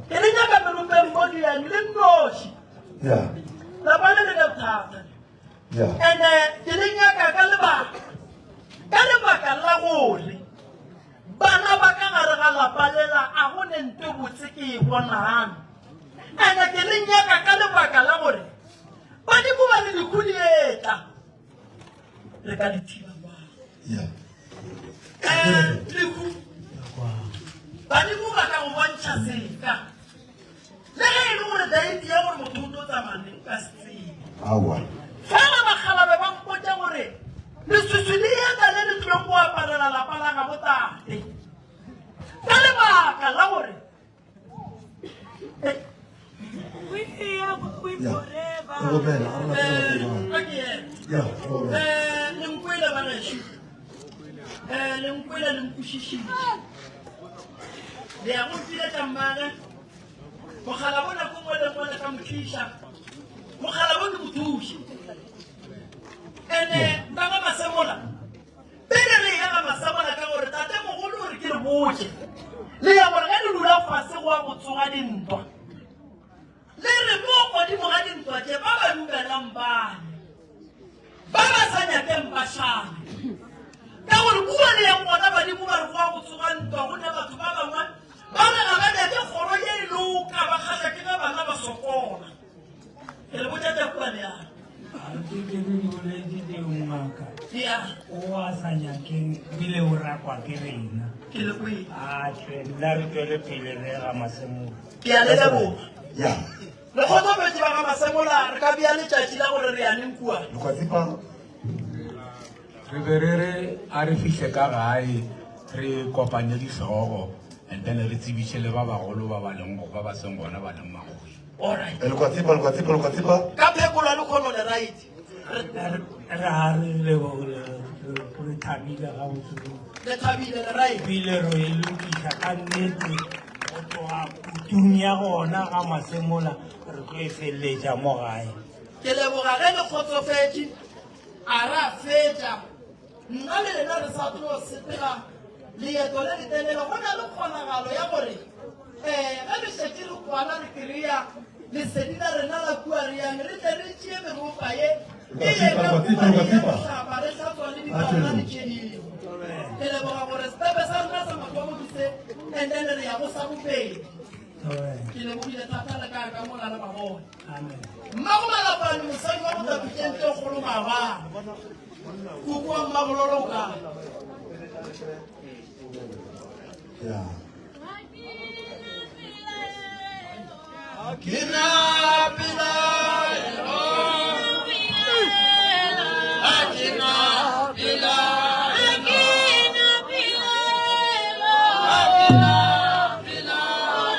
ke le nyaka melopeng mo diane le nnoši lapa le le le bothata and-e ke le nyaka ka lebaka la gore bana ba ka gare ga lapa lela a go ne nte botse ke e bonang ene ke le nyaka ka lebaka la gore badimo ba le dikgodi etla le ka dithiba leku badimo ba ka go bontšha seka le ge e le gore daete ya gore motho o tlo tsamaneng ka setsebe fela bakgalabe ba mpotsa gore leswiswi le yena le le tlileng go aparela lapa la ga botate ka lebaka la gore lenkwele bagešo lenkwele le nkwešišitše le ya go mpiletša mmage mogala bona ko ngwe le ngwele ka motliša mogala bo ke bothuši ande ba ga masemola pele re ya ga masemola ka gore tate mogolo gore ke le botse le ya gore ga le dula fase go a botsoga dintwa le re mo godimo ga dintwa tse ba ba dumelang bane ba ba sa nyakeng bašane ka gore bua le yang gona badimo ba re go a botsoga ntwa gonne batho ba bangwe ba re ga ba nyake kgoro ye e loka ba kgatlha ke ga bana ba sokola ke le botsa tsa kua le yana o a sa nyakeng bile o rakwa ke rena ke le koe nna re tswele pele re ga masemola ke a le leboga le kgotsofetse ba ga masemola re ka bea letšatši la gore re yaneng kua re be re a re fihle ka gae re kopanye ditlhogo and then re tsebiše le ba bagolo ba ba leng ba ba seng gona ba leng magoi alright ka phekolo le kgono le right re thabile ga botsoro le thabile le right ebile re e lokiša ka nnete go tloga kutung ya gona ga masemola re tlo e feleletša mo gae ke leboga ge le kgotsofetse a ra fetša nna le lena re sa tlo sepela leeto le letelele go na le kgonagalo ya gore ge le šetse re kwana re kry-a lesedi la rena la kua re yang re tle re tšee meropa ye e yeaaba re tlhatswa le dipaona le tšedimo ke leboga gore setepe sa rena sa makomodise and then re ya go sa bopedi ke lebogile thata le kaya ka molala mabone mmago malapane mosadi wa go tapikente kgolo mabana kukua mmagololo ka Akina Pilaelo, Akina Pilaelo, Akina Pilaelo,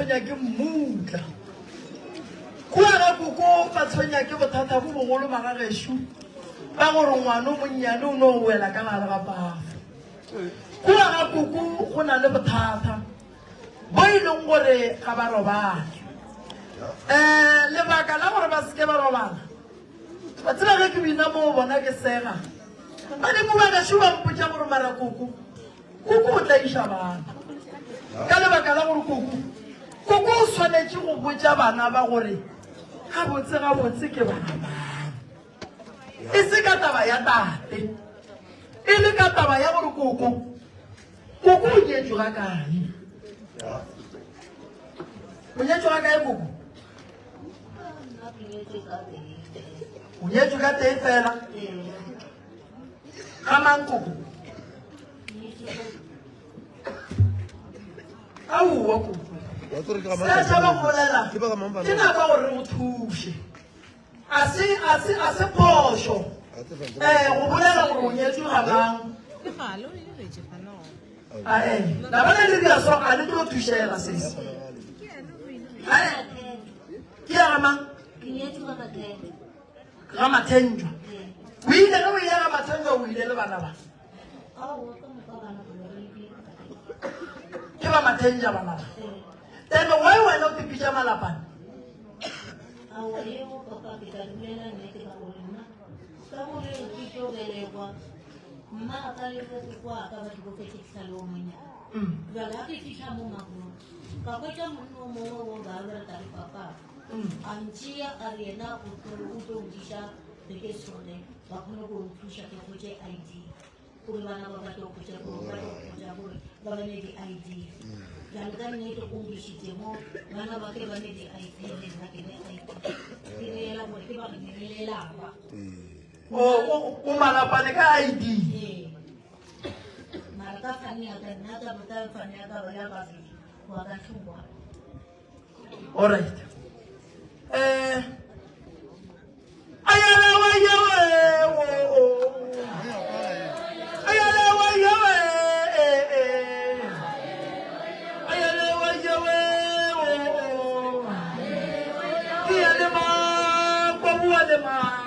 tshwenya ke mmutla kua ga koko ba tshwenya ke bothata bo bogolo magagesho ba gore ngwana o monnyane o ne o wela ka gare ga pafo kua ga koko go na le bothata bo e leng gore ga ba robale lebaka la gore ba seke ba robala ba tsela ge ke bina mo bona ke sega ba di mo bagašo ba mpotša gore mara koko o tla iša bana ka lebaka la gore koko o tshwanetse go botša bana ba gore gabotse ke bana bang e se ka taba ya tate e le ka taba ya gore koko o nyetswe ga kae o nyetswe ga kae koko o nyetswe ka tee fela ga mang koko aowa koko se tšhaba go bolela ke naka gore o thuše a se phošo go bolela gore o nyetswe ga mang la bana le dia so a le tlo thušela sese ke ya gamang ga mathenjwa o ile ge o ile ga mathenjwa o ile le bana ba ke ba mathenja bana ba then why wena o tipitša malapane mma a ka le kwa ka ba go fetse tlhalo o monya ba la ke fitla mo magolo ka kwetsa monno mo go ba ba ta papa antsia a rena o tlo disha de ke sone ba kgone go thuša ke go tse ID gore bana ba ba tlo go tse go ba ba ne di ID ya le ne to go disitse mo bana ba ke ba ne di ID le na ke ne ID ke la mo ke ba ne le la ba o malapane ka ID maraka fanya ka nata buta fanya ka bala ba wa ka thungwa all right ayala wa yawe ayala wa yawe ayala wa yawe ayala ma kwa buale ma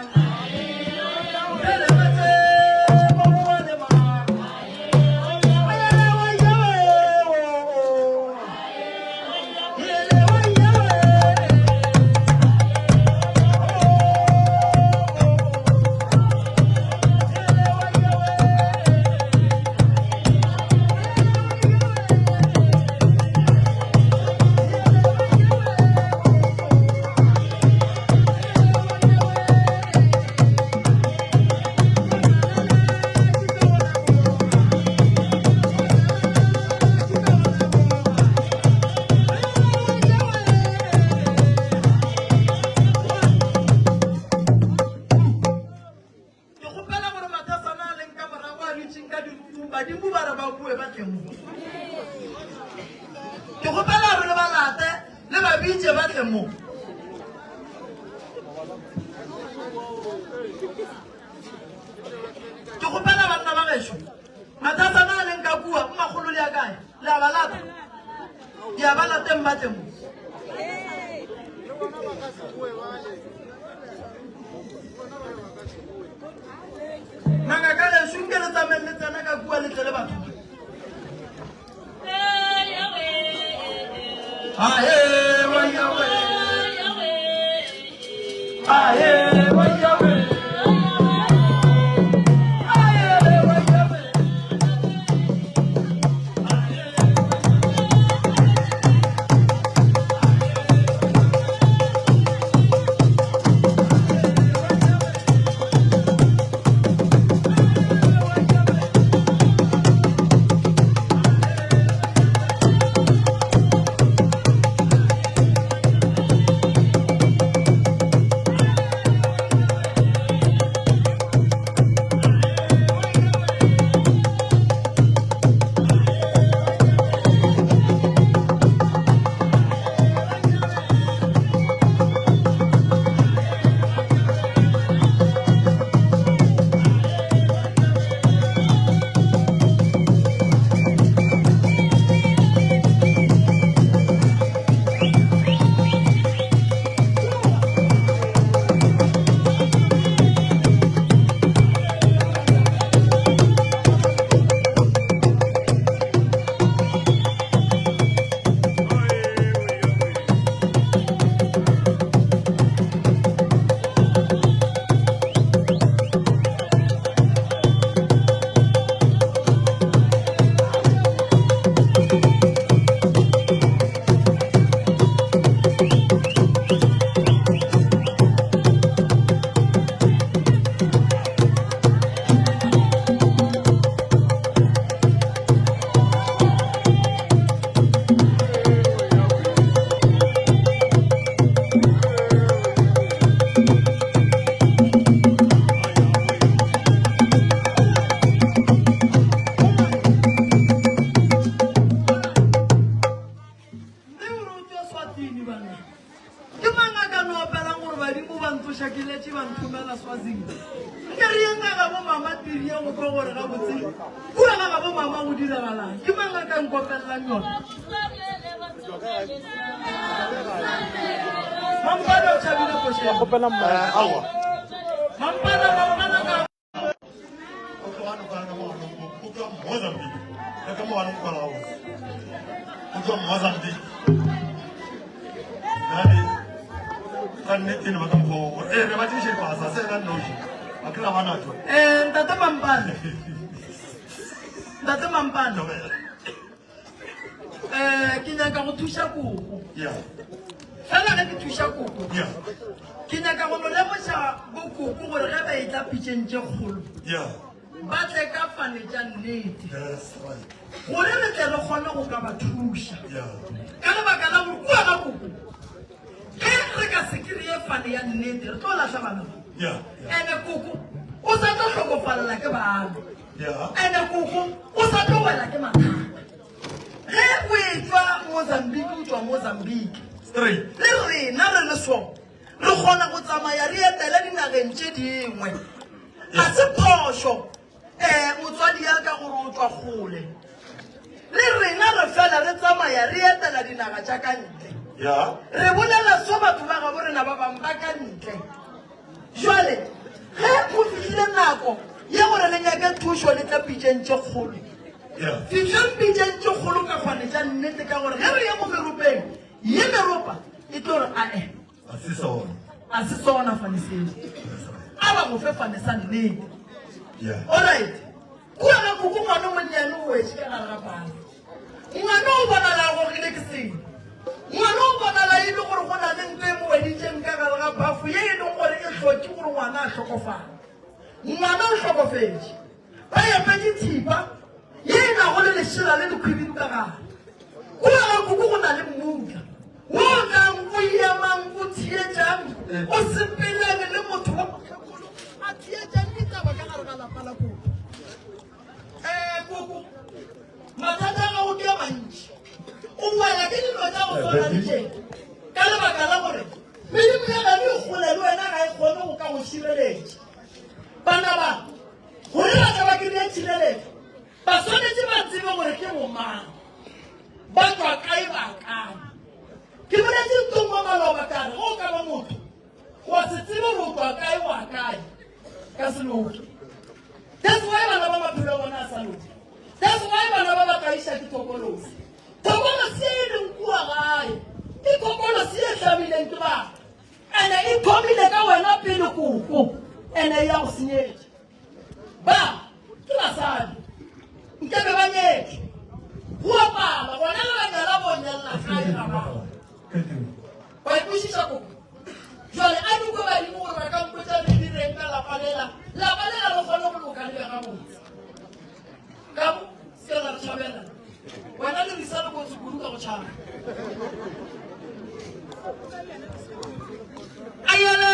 Eswatini bana. Ke mang a ka no opelang gore badimo ba ntsošakeletše ba nthomela Swazini? Nke re yang ka bo mama tiri ye go tlo gore ga botse kua ga bo mama go diragalang. Ke mang a ka nkopelelang yona? Mampana o tšhabile košeng. Mampana ba bona ka Ntate Mampane. Ke nyaka go thuša koko. Fela ge ke thuša koko. Ke nyaka go lemoša bo koko gore ge ba e tla pitšeng tše kgolo. Ba tle ka fane tša nnete. Gore re tle re kgone go ka ba thuša. Ka lebaka la gore kua ga koko. Ge re ka se kry-e fane ya nnete re tlo latlha bana ba. Ene koko o sa tlo hlokofalela ke bana. Ene koko o sa tlo wela ke mathata. Ge o e tswa Mozambique o tswa Mozambique. Le rena re le so re kgona go tsamaya re etele dinageng tše dingwe. Ga se phošo motswadi ya ka gore o tswa kgole. Le rena re fela re tsamaya re etela dinaga tša ka ntle. Re bolela so batho ba gabo rena ba bang ba ka ntle. Jwale ge o fitlhile nako ye gore le nyake thušo le tla pitšeng tše kgolo. Fitlheng pitšeng tše kgolo ka kgwane tša nnete ka gore ge re ye mo meropeng ye meropa e tlo gore ae a se sona fane seo a ba go fe fane sa nnete. Alright, kua ga koko ngwana o monnyane o wetse ka gare ga pana. Ngwana o bonala gogile ke seng. Ngwana o bonala e le gore go na le nto e mo weditšeng ka gare ga phafu ye e leng gore e hloke gore ngwana a tlhokofala. Ngwana o tlhokofetse ba epetse thipa ye e nago le lešela le dikgweding ka gare. Kua ga koko go na le mmutla wo kang o emang o thietšang o sepelane le motho wa a thietšang ditaba ka gare ga lapa la koko. Koko mathata a gago ke a mantši o wela ke dilo tša go swana le tšeng ka lebaka la gore medimo ya gane e kgole le wena ga e kgone go ka go šireletša. Bana ba gore ba tla ba kry-e tšhireletšo ba swanetse ba tsebe gore ke bomang ba tswa kae ba kae. Ke boletse ntong wa maloba kare go ka ba motho wa se tsebe gore o tswa kae wa kae ka se loke. That's why bana ba maphelo bona a sa loke. That's why bana ba ba kaiša ke tokolosi. Tokolosi e leng kua gae ke tokolosi e hlabileng ke bana ene e thomile ka wena pele koko ene e ya go senyetša. Ba ke basadi nkebe ba nyetše go apala bona le banyala bonyelela gae ga bao ba ikwešiša koko. Jwale a diko badimo gore ba ka mpotša le direng ka lapa lela le kgone go loka le ga botse ka mo se la re tšhabela wena le risa le kotsi kudu ka go tšhaba ayele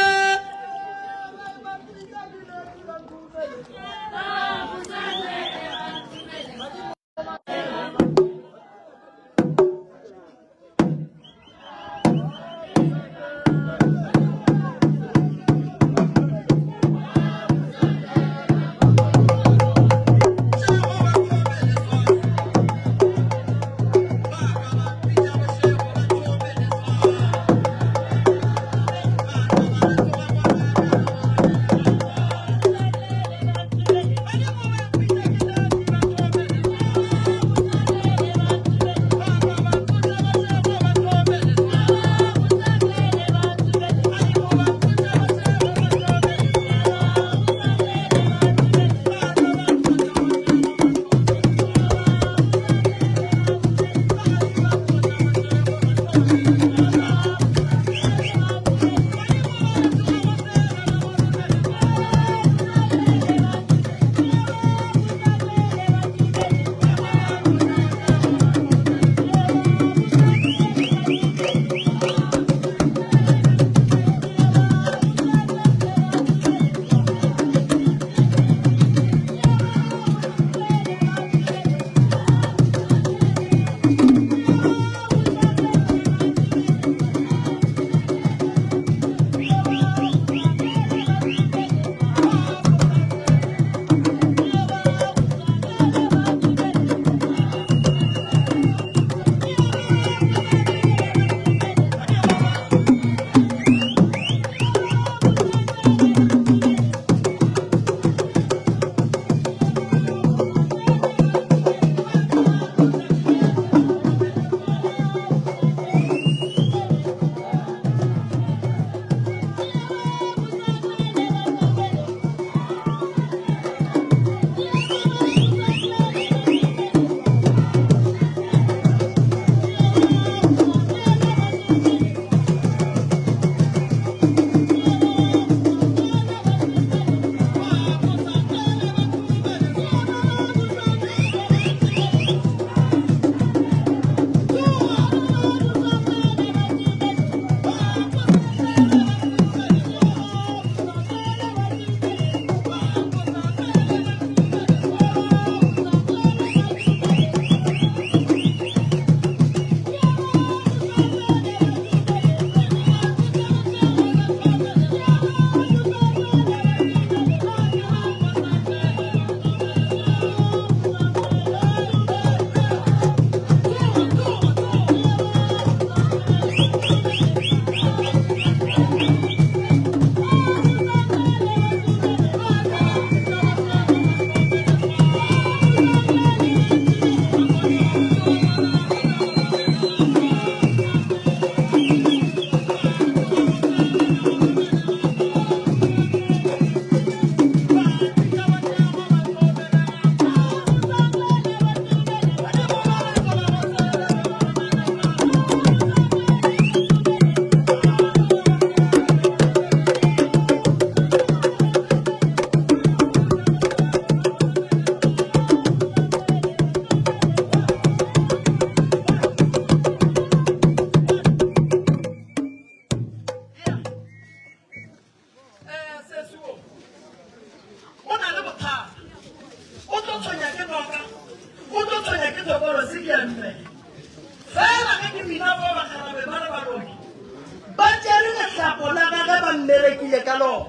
ba mmerekile ka lona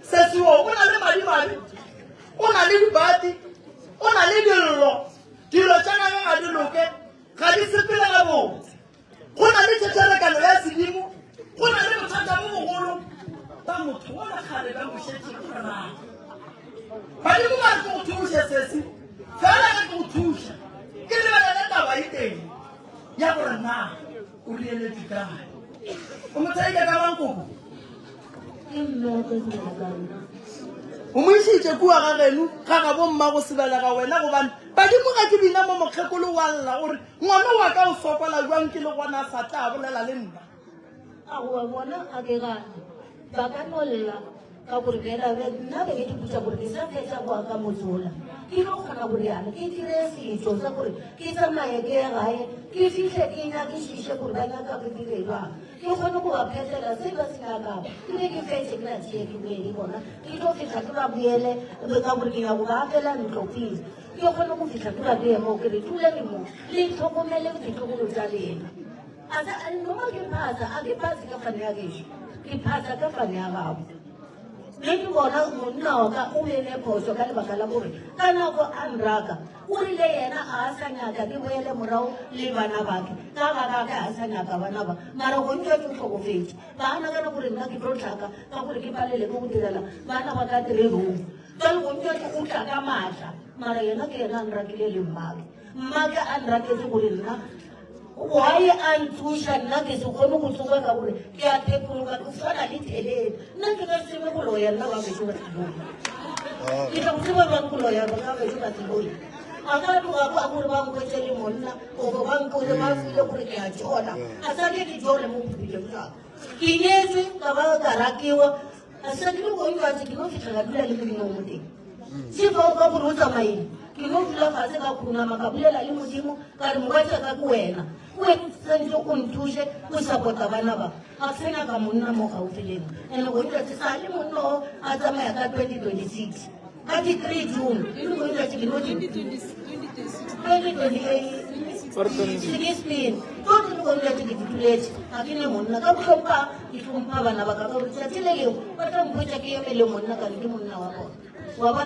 sesiwo o na le madimabe o na le dibati o na le dilo tsa gagwe ga di loke ga di sepele ga botse go na le tšhetšhelekano ya sedimo go na le bothata bo bogolo ba motho wa lekgale ba mošetse korago badimo ba re ke go thuše sesi fela ge ke go thuša ke lebelela taba e teng ya gore na o rieletse kae o motsaike ka bankoko o mo isitse kua ga geno ga ga bomma go sebelega wena gobane badimo ga ke bina mo mokgekolo wa lla gore ngwana wa ka o sokola jwang ke le gona a sa tla bolela le nna aowa bona a ke gane ba ka nolla ka gore nna be ke diputsa gore ke sa fetsa go aka motsola ke no kgona gore yana ke dire setso sa gore ke tsamaye ke ye gae ke fitlhe ke nyakišiše gore ba nyaka go dire jwang ke kgone go ba phetlela se ba se nyakago ke be ke fetse ke na tšee ke boele bona ke tlo fitlha ke ba boele ka gore ke nyako ba fela ntlo pele ke kgone go fitlha ke ba beye moo ke re tulele moo le tlhokomele ditlhokolo tsa lena noma ke phasa a ke phase ka fane ya kešo ke phasa ka fane ya gago mme ke bona monna wa ka o bene phoso ka lebaka la gore ka nako a nraka o rile yena a sa nyaka ke boele morago le bana bake ka baka ka a sa nyaka bana ba mara gontse ke tlhokofetse ba nagana gore nna ke tlo tlhaka ka gore ke palele ke go direla bana ba ka dire rong jale gontse ke o tla ka maatla mara yena ke yena a nrakile le mmake a nraketse gore nna why a nthuša nna ke se kgone go tsoga ka gore ke a thepoloka ke tshwana le thelele nna ke ka sebe go loya nna ba beso ba tseloi ke tla go tseba bang go loya ba ka beso ba tseloi a ka tloga ko a gore ba nkwetse le monna gobo ba nkore ba file gore ke a tsona a sa ke ke jole mo bopileng jaka ke nyetswe ka ba ka rakiwa a sa ke le gontse ke no fitlhela dula le modimo mo teng se fa o ka gore o tsamaile ke no dula fase ka khunama ka bolela le modimo ka re mokwatsa ka ke wena santse o nthuse o support-a bana ba a sena ka monna mo gaufi lena and gontse sa le monna o a tsamaya ka 2026 ka di 3 June e le gontse ke no 2016 tsotlhe le gontse ke dituletse ga ke ne monna ka botlhompa ke tlhompha bana ba ka gore tsatsi le leo ba tla mpotsa ke eme le monna ka le ke monna wa bona wa ba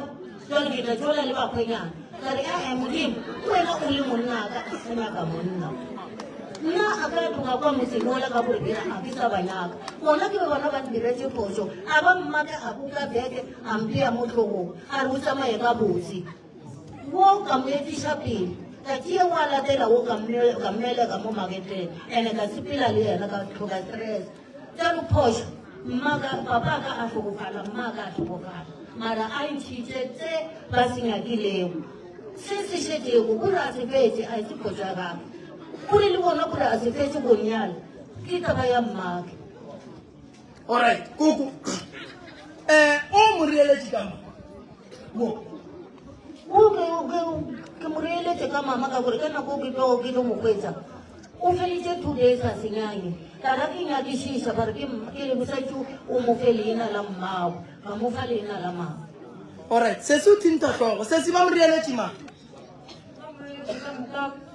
jalo ke tla jola le bakgwenyana ka re a modimo wena o le monna ka a sena ka monna nna a ka tloga kwa mosenola ka gore ke a ke sa banyaka gona ke be bona ba ndiretse phoso a ba mmaka a boka beke a mpea mo tlhogong a re o tsamaye ka botse wo ka moetsiša pele ka tšee wa latela wo ka mmeleka mo maketeng and-e ka sepela le yena ka tlhoka stress jalo phoso papa ka a tlhokofala mmaka a tlhokofala mara a ntšhitše tse ba se nyakilego se se šetšego gore a se fetse a se phoso ya gage gore le bona gore a se fetse bonyale ke taba ya mmake alright kuku o mo rieletse ka ke mo reeletse ka mama ka gore ka nako ke tlo mokgwetsa o felitse 2 days a senyanye tara ke nyakišiša bare ke mosaitse o mo fe leina la mmago ga mo fa leina la mama alright se se o thinta tlhogo se se ba mo rieletse ma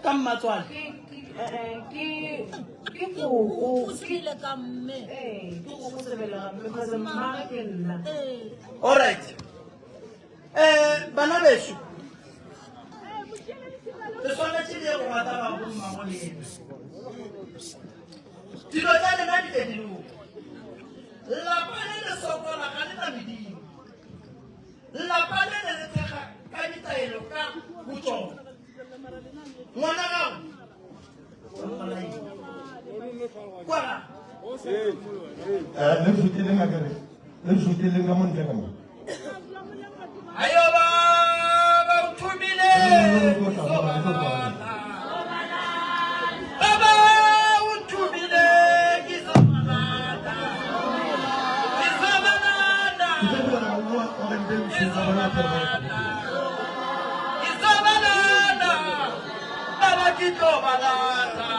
ka mmatswana ke koko sile ka mme ke koko sebela mme because mama ke nna alright bana beso le tshwanetse le go rata ba go mmago le ena dilo tsa lena di fedilong lapa le le sokola ga le na medimo lapa le le le thega ka ditaelo ka botsona ngwana gago kwa le sutileng ka montle ka mo ayo ba uthumile baba uthumile kizomalanda baba kizomalanda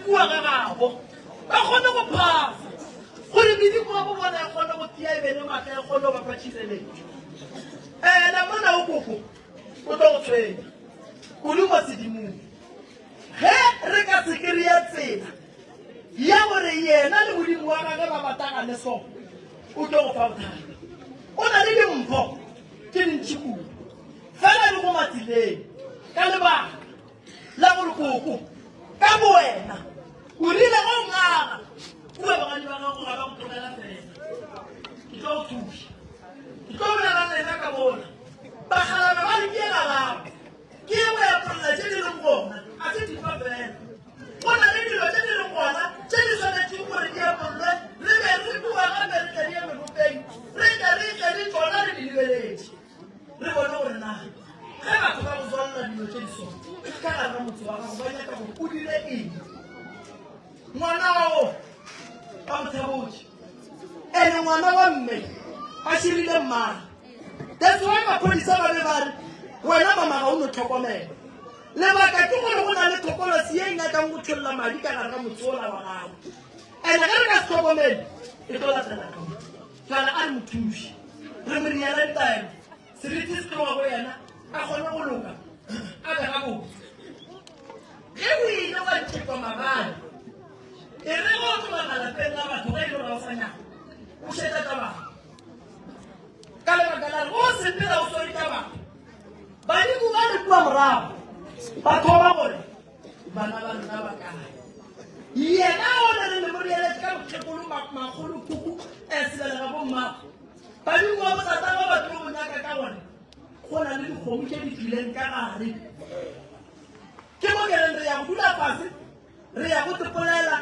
kua ga gabo ba kgone go phasa gore medimo wa bo bona e kgone go tia ebele maaka e kgone go bapa tšhireletso na mona o koko o tlo go tshwenya kudu mo sedimong ge re ka se kry-a tsela ya gore yena le modimo wa gage ba batagane so o tlo go fa bothata o na le dimpho ke dintšhi kudu fela di go matsileng ka lebaka la gore koko ka bo wena o rile go ngaga kua bagadi ba gago ga ba go tlogela fela ke tlo go thuša ke tlo bolela lena ka bona bagalabe ba le ke gagago ke e go ya polela tše di leng gona motse wa gago ba nyaka gore o dire eng ngwana wao ba motlhabotse ene ngwana wa mme a širile mmana that's why maphodisa ba be ba re wena mama ga o no tlhokomela lebaka ke gore go na le tlhokolosi e nyakang go tsholola madi ka gare ka motsola wa gago ene ge re ka se tlhokomele e tlo latela ka fala a re mothuši re mo riela ditaelo seriti se tloga go yena a kgone go loka a ka ga botse ge o ile wa nthekwa mabane e re go tloga malapeng la batho ga e le gore ga o sa nyaka o šetsa tabago ka lebaka la re go sepela o sori tabago badimo ba re kua morago ba thoba gore bana ba rona ba kae yena o na le memorieletse ka bokgekolo magolo kuku sebelega bo mmago badimo ba botsata ba batho ba bonyaka ka gore go na le dikgomo tse di tlileng ka gare ke mo kereng re ya go dula fase re ya go tepolela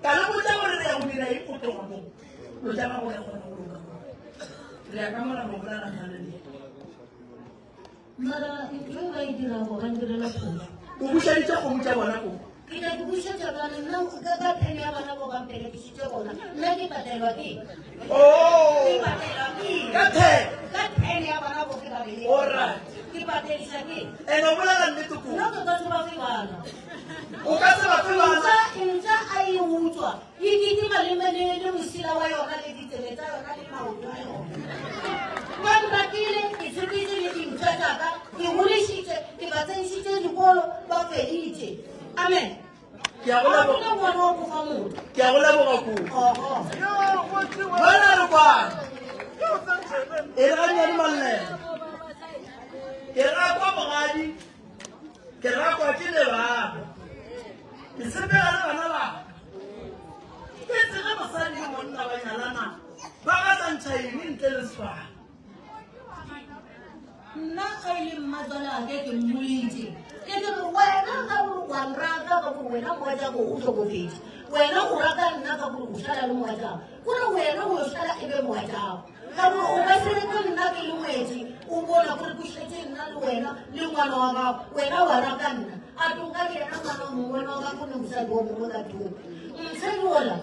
ka le botsa gore re ya go dira eng go tloga mo lo jama gore kgona go loka re ya ka mora go bolalana le le mara ntho ba e dirago ba ndirela phoso o bušaditse kgomo tša bona ko ke na ke bušetša bana nna ka phene ya bana bo bampelekisitse gona nna ke patelwa ke ke patelwa ke ka phene ya bana bo ke babele Alright. ke patelisa ke ene o bolela nnete ko nna ke ka se ba fe bana o ka se bafe bana ntsa a e utswa e kitima le mosila wa yona le ditsebe tsa yona le maoto a yona ba nratile ke tshepitse le dintšha tsaka ke godisitse ke ba tsentšhitse dikolo ba feditse amen ke a go leboga ngwana wa kofa motho ke a go leboga ko bona re kwana e re ganyane mallela ke rakwa bogadi ke rakwa ke lebaga ke sepela le bana baka ke tsege basadi le monna ba nyalana ba ka tantšha eng ntle le sefana nna a e le mmatswala ake ke mmolitse ke kere wena ka gore wa nraka ka gore wena moatsako o tlhokofetse wena o raka nna ka gore o šala le moatsako kore wena o šala e be moatsako ka gore o ka seletse nna ke le ngwetse o bona gore ko šetse nna le wena le ngwana wa gago wena wa raka nna a toka le ena ngwana o mongwe wa gago ne mosadi o mongwe ka thoko mosadi ola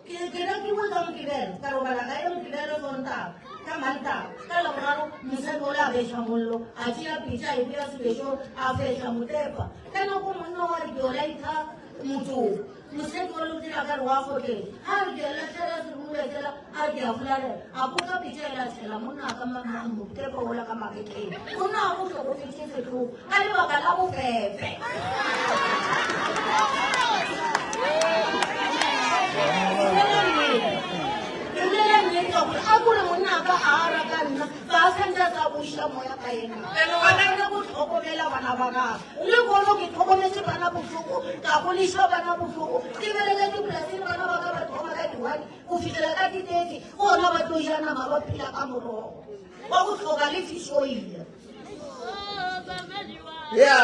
ke raki botsa mokibelo ka robala ka e mokibelo sontaga ka mantaga ka laboraro mosadi ole a beša mollo a tšea pitša e bea sebešo a feša motepa ka nako monna wa re ke ola itha motsoo mosadi ole o dira kare wa gotleng ga re ke letlela serumuletsela a ke a folalela a poka pitša e la tšhela monna ka motepa ola ka maketleng monna a go tlhokofetse setlhong ka lebaka la bofefe a kore monna ka a raka nna ba santse tsa boša moya ka ena ane go tlhokomela bana ba gago le kono ke tlhokometse bana botlhoko ka goliša bana botlhoko ke belele dipolaseng bana ba ka ba thoma ka diwani go fitlhela ka ditete gona ba tlo ja nama ba phela ka morogo ba go tlhoka le fisoile ya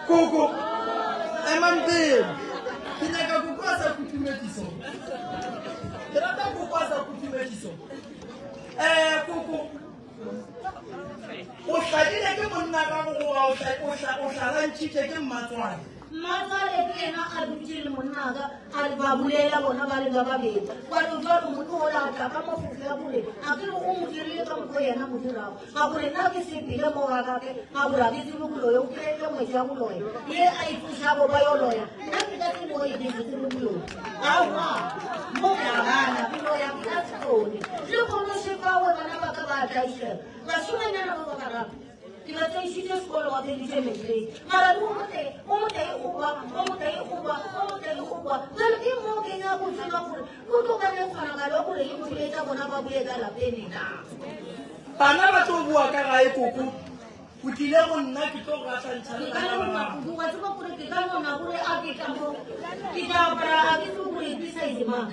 koko emampelo ke nyaka koko a sa kutumediso ke rata koko a sa kutumediso koko o hladile ke monna ka gogoba o hlalantšhitše ke mmatswane mmatswale ke ena a dutse le monnaka a ba bolela bona ba le ba babedi bare jalo motho o latla ka mafofi a bole a kere o mo dirile ka mokgwa yena mo dirago a bore nna ke sepile mo wakake a bore a ke tsebe boloya o kry-ile ngwetse ya boloya le a ithušabo ba yo loya nna ke ka tsebo e ditsetse le boloya aa mo karabana boloya ke ka sekone le kono sefawe bana ba ka ba tlaisela basomenyana ba ba karapa ke ba tlaisitse sekolo wa feditse metleng mara le o motee goba jalo ke mo kenya go tseba gore o tlokane kgonagalo ya gore le moletsa bona ba bule ka lapene na bana ba tlo bua ka gae koko o tlile go nna ke tlo gatlantšha le bana ba gago wa tseba gore ke ka nona gore a ke tla mo ke tla apara a ke tse gore ke size mang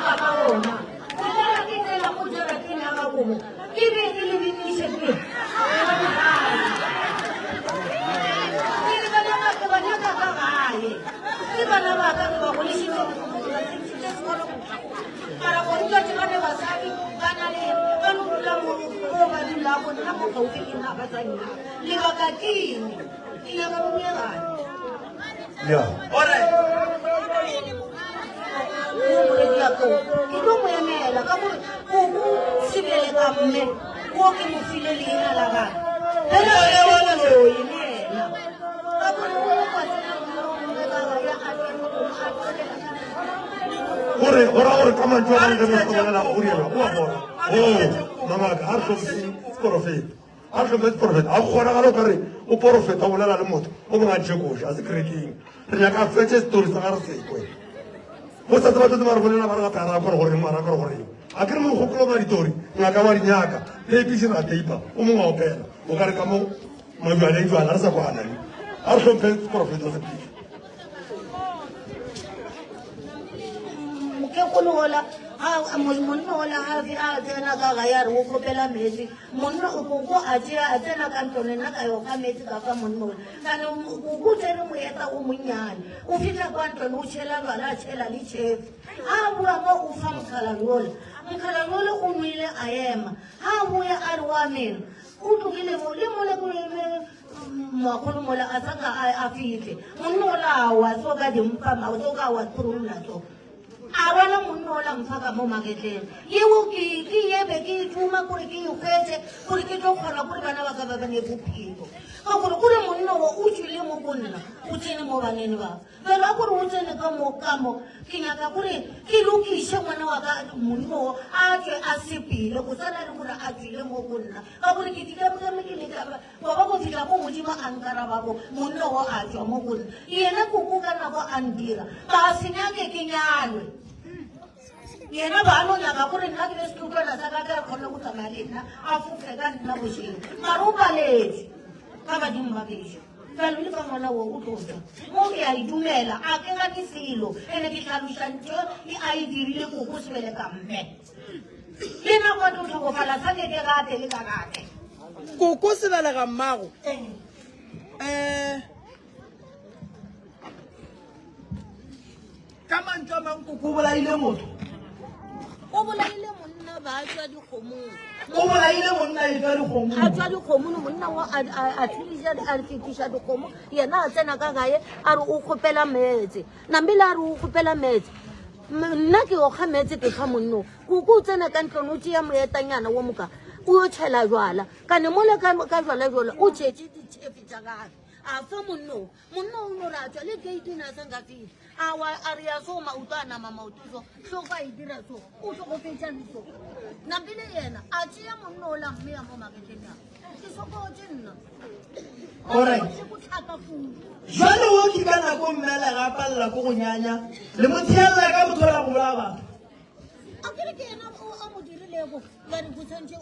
a ka ona ke tla ke tsela go jarateng ya gagomo ke be ke le biniše pele banyaka ka gae ke bana ba ka ke ba golešitse mara bontsatse ba ne basadi ba na le ba no dula mo ba dula go nna mo gaufi le nna ka tsa nna lebaka ke eng ke nyaka go buelana Alright. ke tlo mo emela ka gore o sebele ka mme ko ke mo file leina la bana Ora kama njoo anga msongamana uriela kwa bora. Mama harso profet. Harso profet. Akhona galo kare o profet o bolela le motho o monga tshekosha a se kreking. Re ya ka fetse stories tsa gare sekwe. Mo sa tsaba tsaba re bolela ba re ga para gore mara gore. A ke mo gokolo ba ditori ngaka wa dinyaka le pisi na teipa o monga o pela. O kare ka mo mabane jwa la sa kwana. Harso profet o se pisi. Kolola monna ola a tsena ka ga ya re o kopela metsi monna o go a tsena ka ntlone nna ka yo ka metsi ka fa monna ola kana go tsere moeta o monnyane o fitla kwa ntlone o tshela bana a tshela le chef a bua mo o fa mokhalalola o nwele a ema a bua a re wa mena o tlogile mo le mo le makgolo mola a saka a fitlhe monna ola wa so ka dimpa ma o ka wa tshurula so a bona monna ola mfaka mo maketleng eo ke ebe ke tuma gore ke ikgwetse gore ke tlo kgona gore bana ba ka ba bane bophelo ka gore gore monna o tswile mo go nna o tsene mo baneng ba fela gore o tsene ka mo ke nyaka gore ke lokise ngwana wa ka monna a tswe a sepile go tsana le gore a tswile mo go nna ka gore ke dikamokame ke leka ba go fitlha mo modimo a nkaraba go monna a tswa mo go nna yena koko ka nako a ndira ba senyake ke nyalwe yena ba no nyaka gore nna ke le setlhotlwana sa ka ka kgone go tsamaya le nna a fofe ka nna bošeng mare o paletse ka badimo ba bešo felo le ka ngwana o tlotsa mo ke a idumela a ke ga ke selo ene ke tlhalosantso a e dirile koko sebele ka mme le nako a tlhotlhokofala sa ke rate le ka rate koko sebele ga mmago ka mantswe a mang koko o bolaile motho o bolaile monna ba tswa dikgomong o bolaile monna e tswa dikgomong a tswa dikgomong monna wa a tshilisa a fitisha dikgomo yena a tsena ka gae a re o kgopela metse nambile a re o kgopela metse nna ke o kga metse ke fa monno koko o tsena ka ntlone o tšea moetanyana wo moka o yo tšhela jwala kane mole ka jwala o tšetse ditšhefi tša gage a fa monno o no ra tswa le gating a sanka file a re ya so maoto a nama maotoso tlhoko a e dira so o tlhokofetsane so nambile yena a tšea monno o la mme ya mo maketleng ya ke sokotse nna jwale o ke ka nako mmela ga palela ko go nyanya le mothelela ka motho la go bolaya batho a kere ke yena a mo dirilego ya re go tshwantse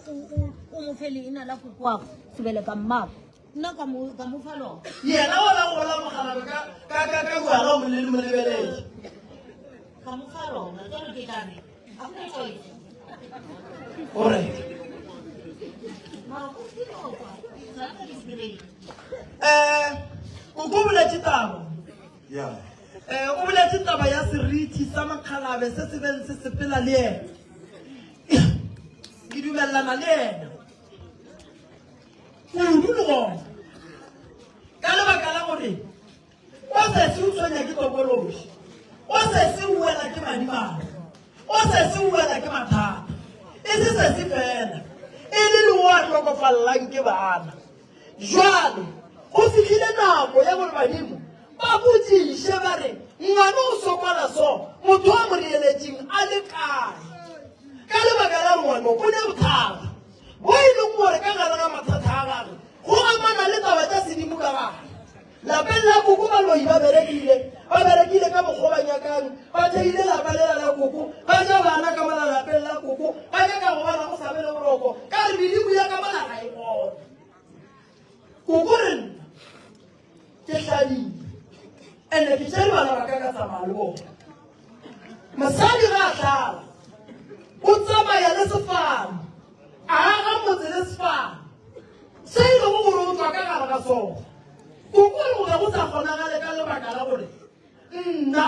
o mo fe leina la kokoago sebele ka mmago nna ka mo fa lona yena o la go bola mogalabe ka buaga mo le le mo lebeletse ka mo fa lona jalo ke kane a go choice alright o boletse taba o boletse taba ya seriti sa makgalabe se se beng se sepela le ena ke dumelana le ena kudu le gona ka lebaka la gore o sese o tshwenya ke tokološi o sese o wela ke madimago o sese o wela ke mathata e se sese fela e le le o a tlokofalelang ke bana jwale go fitlhile nako ya gore badimo ba botsiše ba re ngwana o sokola so motho a mo reeletseng a le kae ka lebaka la ngwana o ne bothata bo e leng gore ka gare ga mathata a gage go amana le taba tša sedimo ka gage lapeng la koko ba loi ba berekile ka mokgwa ba nyakang ba theile lapa lela la koko ba ja bana ka mola lapeng la koko ba nyaka go bana go sabe le boroko ka re medimo ya ka mola ga e bona koko re nna ke tlhabile ande ke tšere bana ba ka tsamaya le bona mosadi ga a tlala o tsamaya le sefane a ga motse le sefane se e lego gore o tswa ka gare ga sona koko re gore go sa kgonagale ka lebaka la gore nna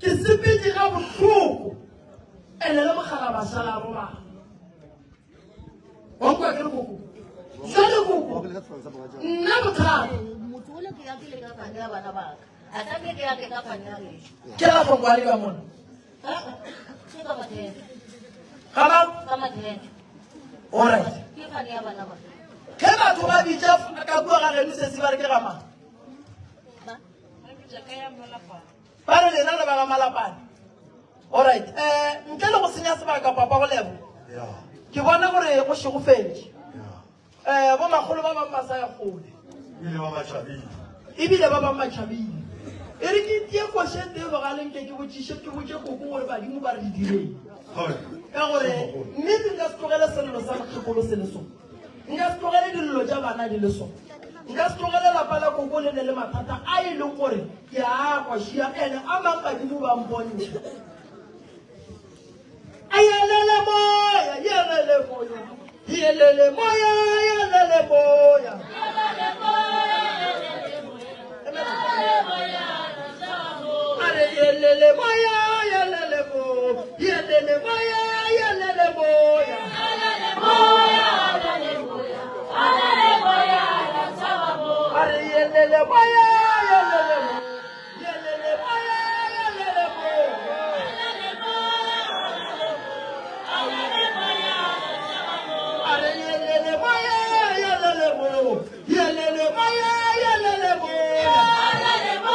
ke sepetse ga botlhoko ene le mogala basala robana Wa kwa ke koko. Jale koko. Nna bothata. motho o le ke ya ke le ka fane ya bana ba ka a tla ke ya ke ka fane ya le Ke la go kwa le ka mona. ke ka mathene Ga ka mathene alright. ke fane ya bana ba Ke batho ba bitsa ka bua ga reno se se ba re ke ga mang. ba Ba re lena le ba ga malapane. Alright. Ntle le go senya sebaka papa go lebo. ya Ke bona gore go shego fetse. ya Bo magolo ba ba masa ya gole. ile wa matšhabile Ebile ba ba matšhabile. E re ke tie koshete e bogaleng ke botše koko gore badimo ba re di direng. Ka gore mme nka se tlogele selelo sa mokgekolo se le sone. Nka se tlogele dillo tša bana di le sone. Nka se tlogele lapa la koko le ne le mathata a e leng gore ke a kwašia ene a mang badimo ba mpontsha. Ayelele moya, yelele moya, yelele moya, yelele moya. Are yelele moya, yelele moya, yelele moya, yelele moya. Are yelele moya, yelele moya, yelele moya, yelele moya.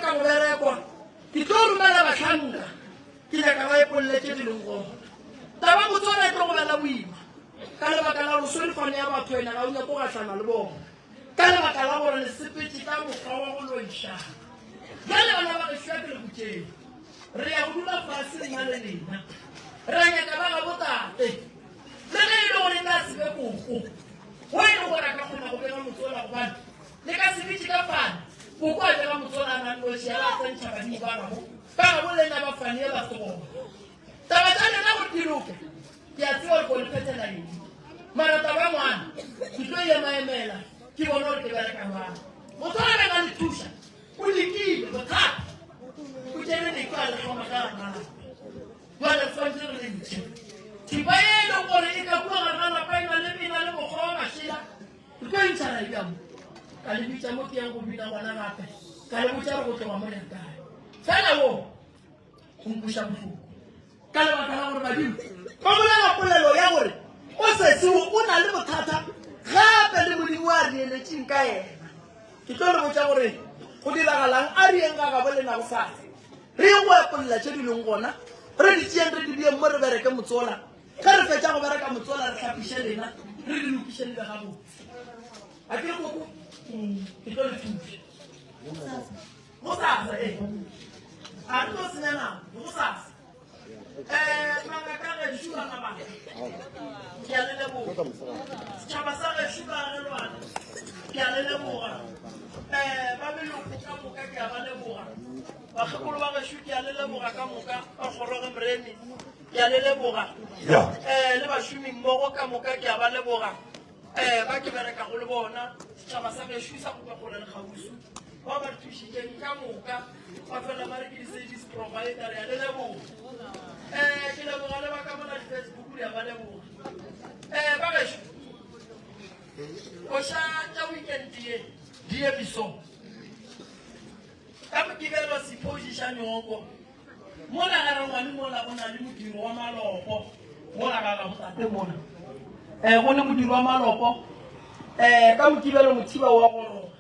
ka go berekwa ke tlo romela batlhanka ke nyaka ba epoletse di leng gona taba motsona e tlo go bela boima ka lebaka la gore solefane ya batho ena ga o nyako gatlhana le bona ka lebaka la gore lesepetse ka mokgwa wa go loišana jale bana ba re šwa ke le botseng re ya go dula fase nna le lena re nyaka ba ga botate le ge e le gore nka sebe koko go e le gore a ka kgona go bega motsola gobane le ka sebetse ka fane koko a bega motsola a nang loši a ba tsentšha badimo ba gago ka ga bo lena ba fane e ba segona taba tsa lena go tiroke ke a tseba gore ko le phethela eng mara taba ngwana ke tlo emaemela ke bone gore ke berekang bana motsola be ka le thuša o lekile bothata o tsene leiko a legoma ka gana jale tshwanetse re le ntšhe thipa e leng gore e ka kua gana lapa ena le bina le mokgwa wa mašela re tlo intšhana ebjamo ka le bitša mo ke yang go bina gona gape ka le botša re go tloga mo lekae fela wo go nkuša bohloko ka lebaka la gore badimo ba bolela polelo ya gore o sesiwo o na le bothata gape le modimo a rieletseng ka ena ke tlo le botša gore go diragalang a rieng ga ga bolena go sasa re ye go epolola tše di leng gona re di tšeeng re di bieng mo re bereke motsola ge re fetša go bereka motsola re tlhapiše lena re di lokiše lebe gabotse a ke koko ke tlo le thuše go sasa a re tlo senyanang go sasa mangaka gešo ba mabaka ke a le leboga setšhaba sa gešo ba ge lwana ke a le leboga ba meloko ka moka ke a ba leboga bakgekolo ba gešo ke a le leboga ka moka ba kgoroge moremi ke a le leboga le bašomi mmogo ka moka ke a ba leboga ba ke bereka go le bona setšhaba sa gešo sa go ka kgole le gausu ba ba thušitšeng ka moka ba fela ba re ke di-service provider ya le leboga ke leboga le ba ka bona di-facebook di a ba leboga ba gešo koša tša weekend ye di ye bisong ka mokibelo sephošiša nyoko mola ga re ngwane mola go na le modiro wa malopo mola ga ga botate mona go le modiro wa malopo ka mokibelo mothiba wa goroga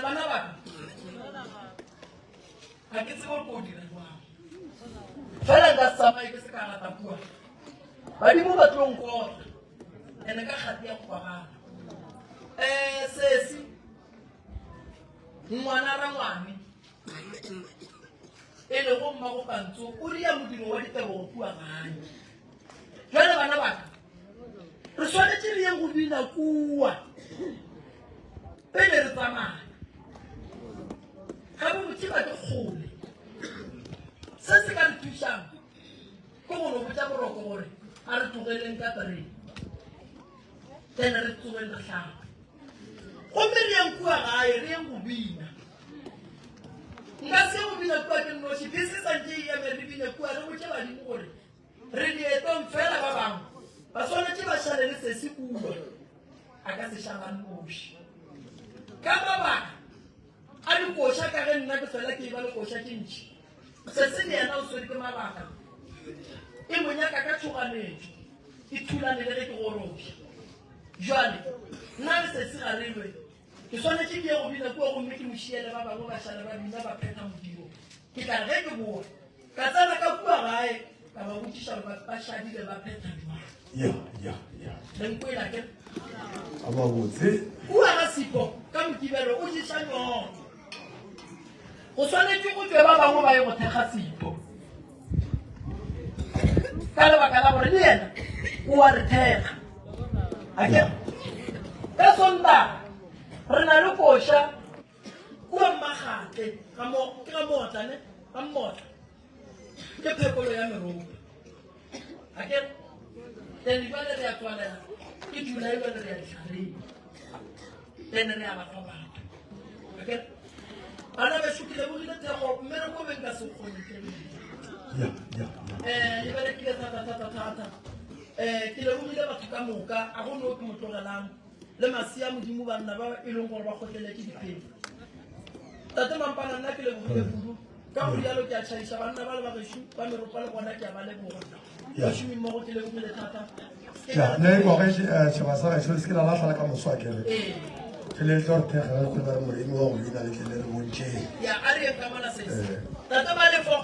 bana baka ga ke tsebo ko o dira jwang fela nka se tsamaye ke se ka rata kua badimo ba tlong kota ene ka kgati ya kgwagana sesi ngwana ra ngwane e le go mma go kantso o ria modiro wa ditebogo kua gane jale bana baka re tshwanetse re yeng go bina kua pele re tsamaya ga bo motsiba ke kgole se se ka re thušang ke gore botša boroko gore a re tlogeleng ka terene tene re tsogeng re tlhapa gomme re yang kua gae re yang go bina nka se go bina kua ke nnoši bese santse e eme re bine kua re botše badimo gore re dietong fela ba bangwe ba tshwanetse ba šale le sesi kua a ka se šagang noši ka mabaka a dikoša ka ge nna ke fela ke ba le koša ke ntšhi sese le yena o swere ke mabaka e monyaka ka tšhoganetšo e thulane le ge ke gorobja jale nna le sese ga relwe ke tshwanetse ke ye go bina kua gomme ke mošiele ba bangwe ba šale ba bina ba phetha modiro ke tla ge ke boa ka tsena ka kua gae ka ba botšiša ba šadile ba phetha jwang lenkoela ke kua ga sipo ka mokibelo o ješa nyoko go tshwanetse go tswe ba bangwe ba ye go thekga sipo ka lebaka la gore le yena o a re thekga ake ka sontaga re na le koša kua mmagate ke ga motlane ga mmotla ke phekolo ya meropa ake then jale re ya tswalela ke julai jale re ya ditlhareng then re ya bafa batho ake bana ba šokile bogile thego mme re kobeng ka se kgonekele e berekile thata ke lebogile batho ka moka a go no ke motlogelang le masia modimo banna ba e leng gore ba kgotlele ke diphedi tate mampana nna ke lebogile kudu ka go rialo ke a tšhaiša banna ba le bagešo ba meropa le bona ke a ba leboga bašomi mmogo ke lebogile thata ne ngwaga tšhaba sa gaešo se ke la latlhala ka moswa kere feleletse gore thega ba re moremi wa go ina le tlele re bontšheng ya a re ka mona sese tata ba lefo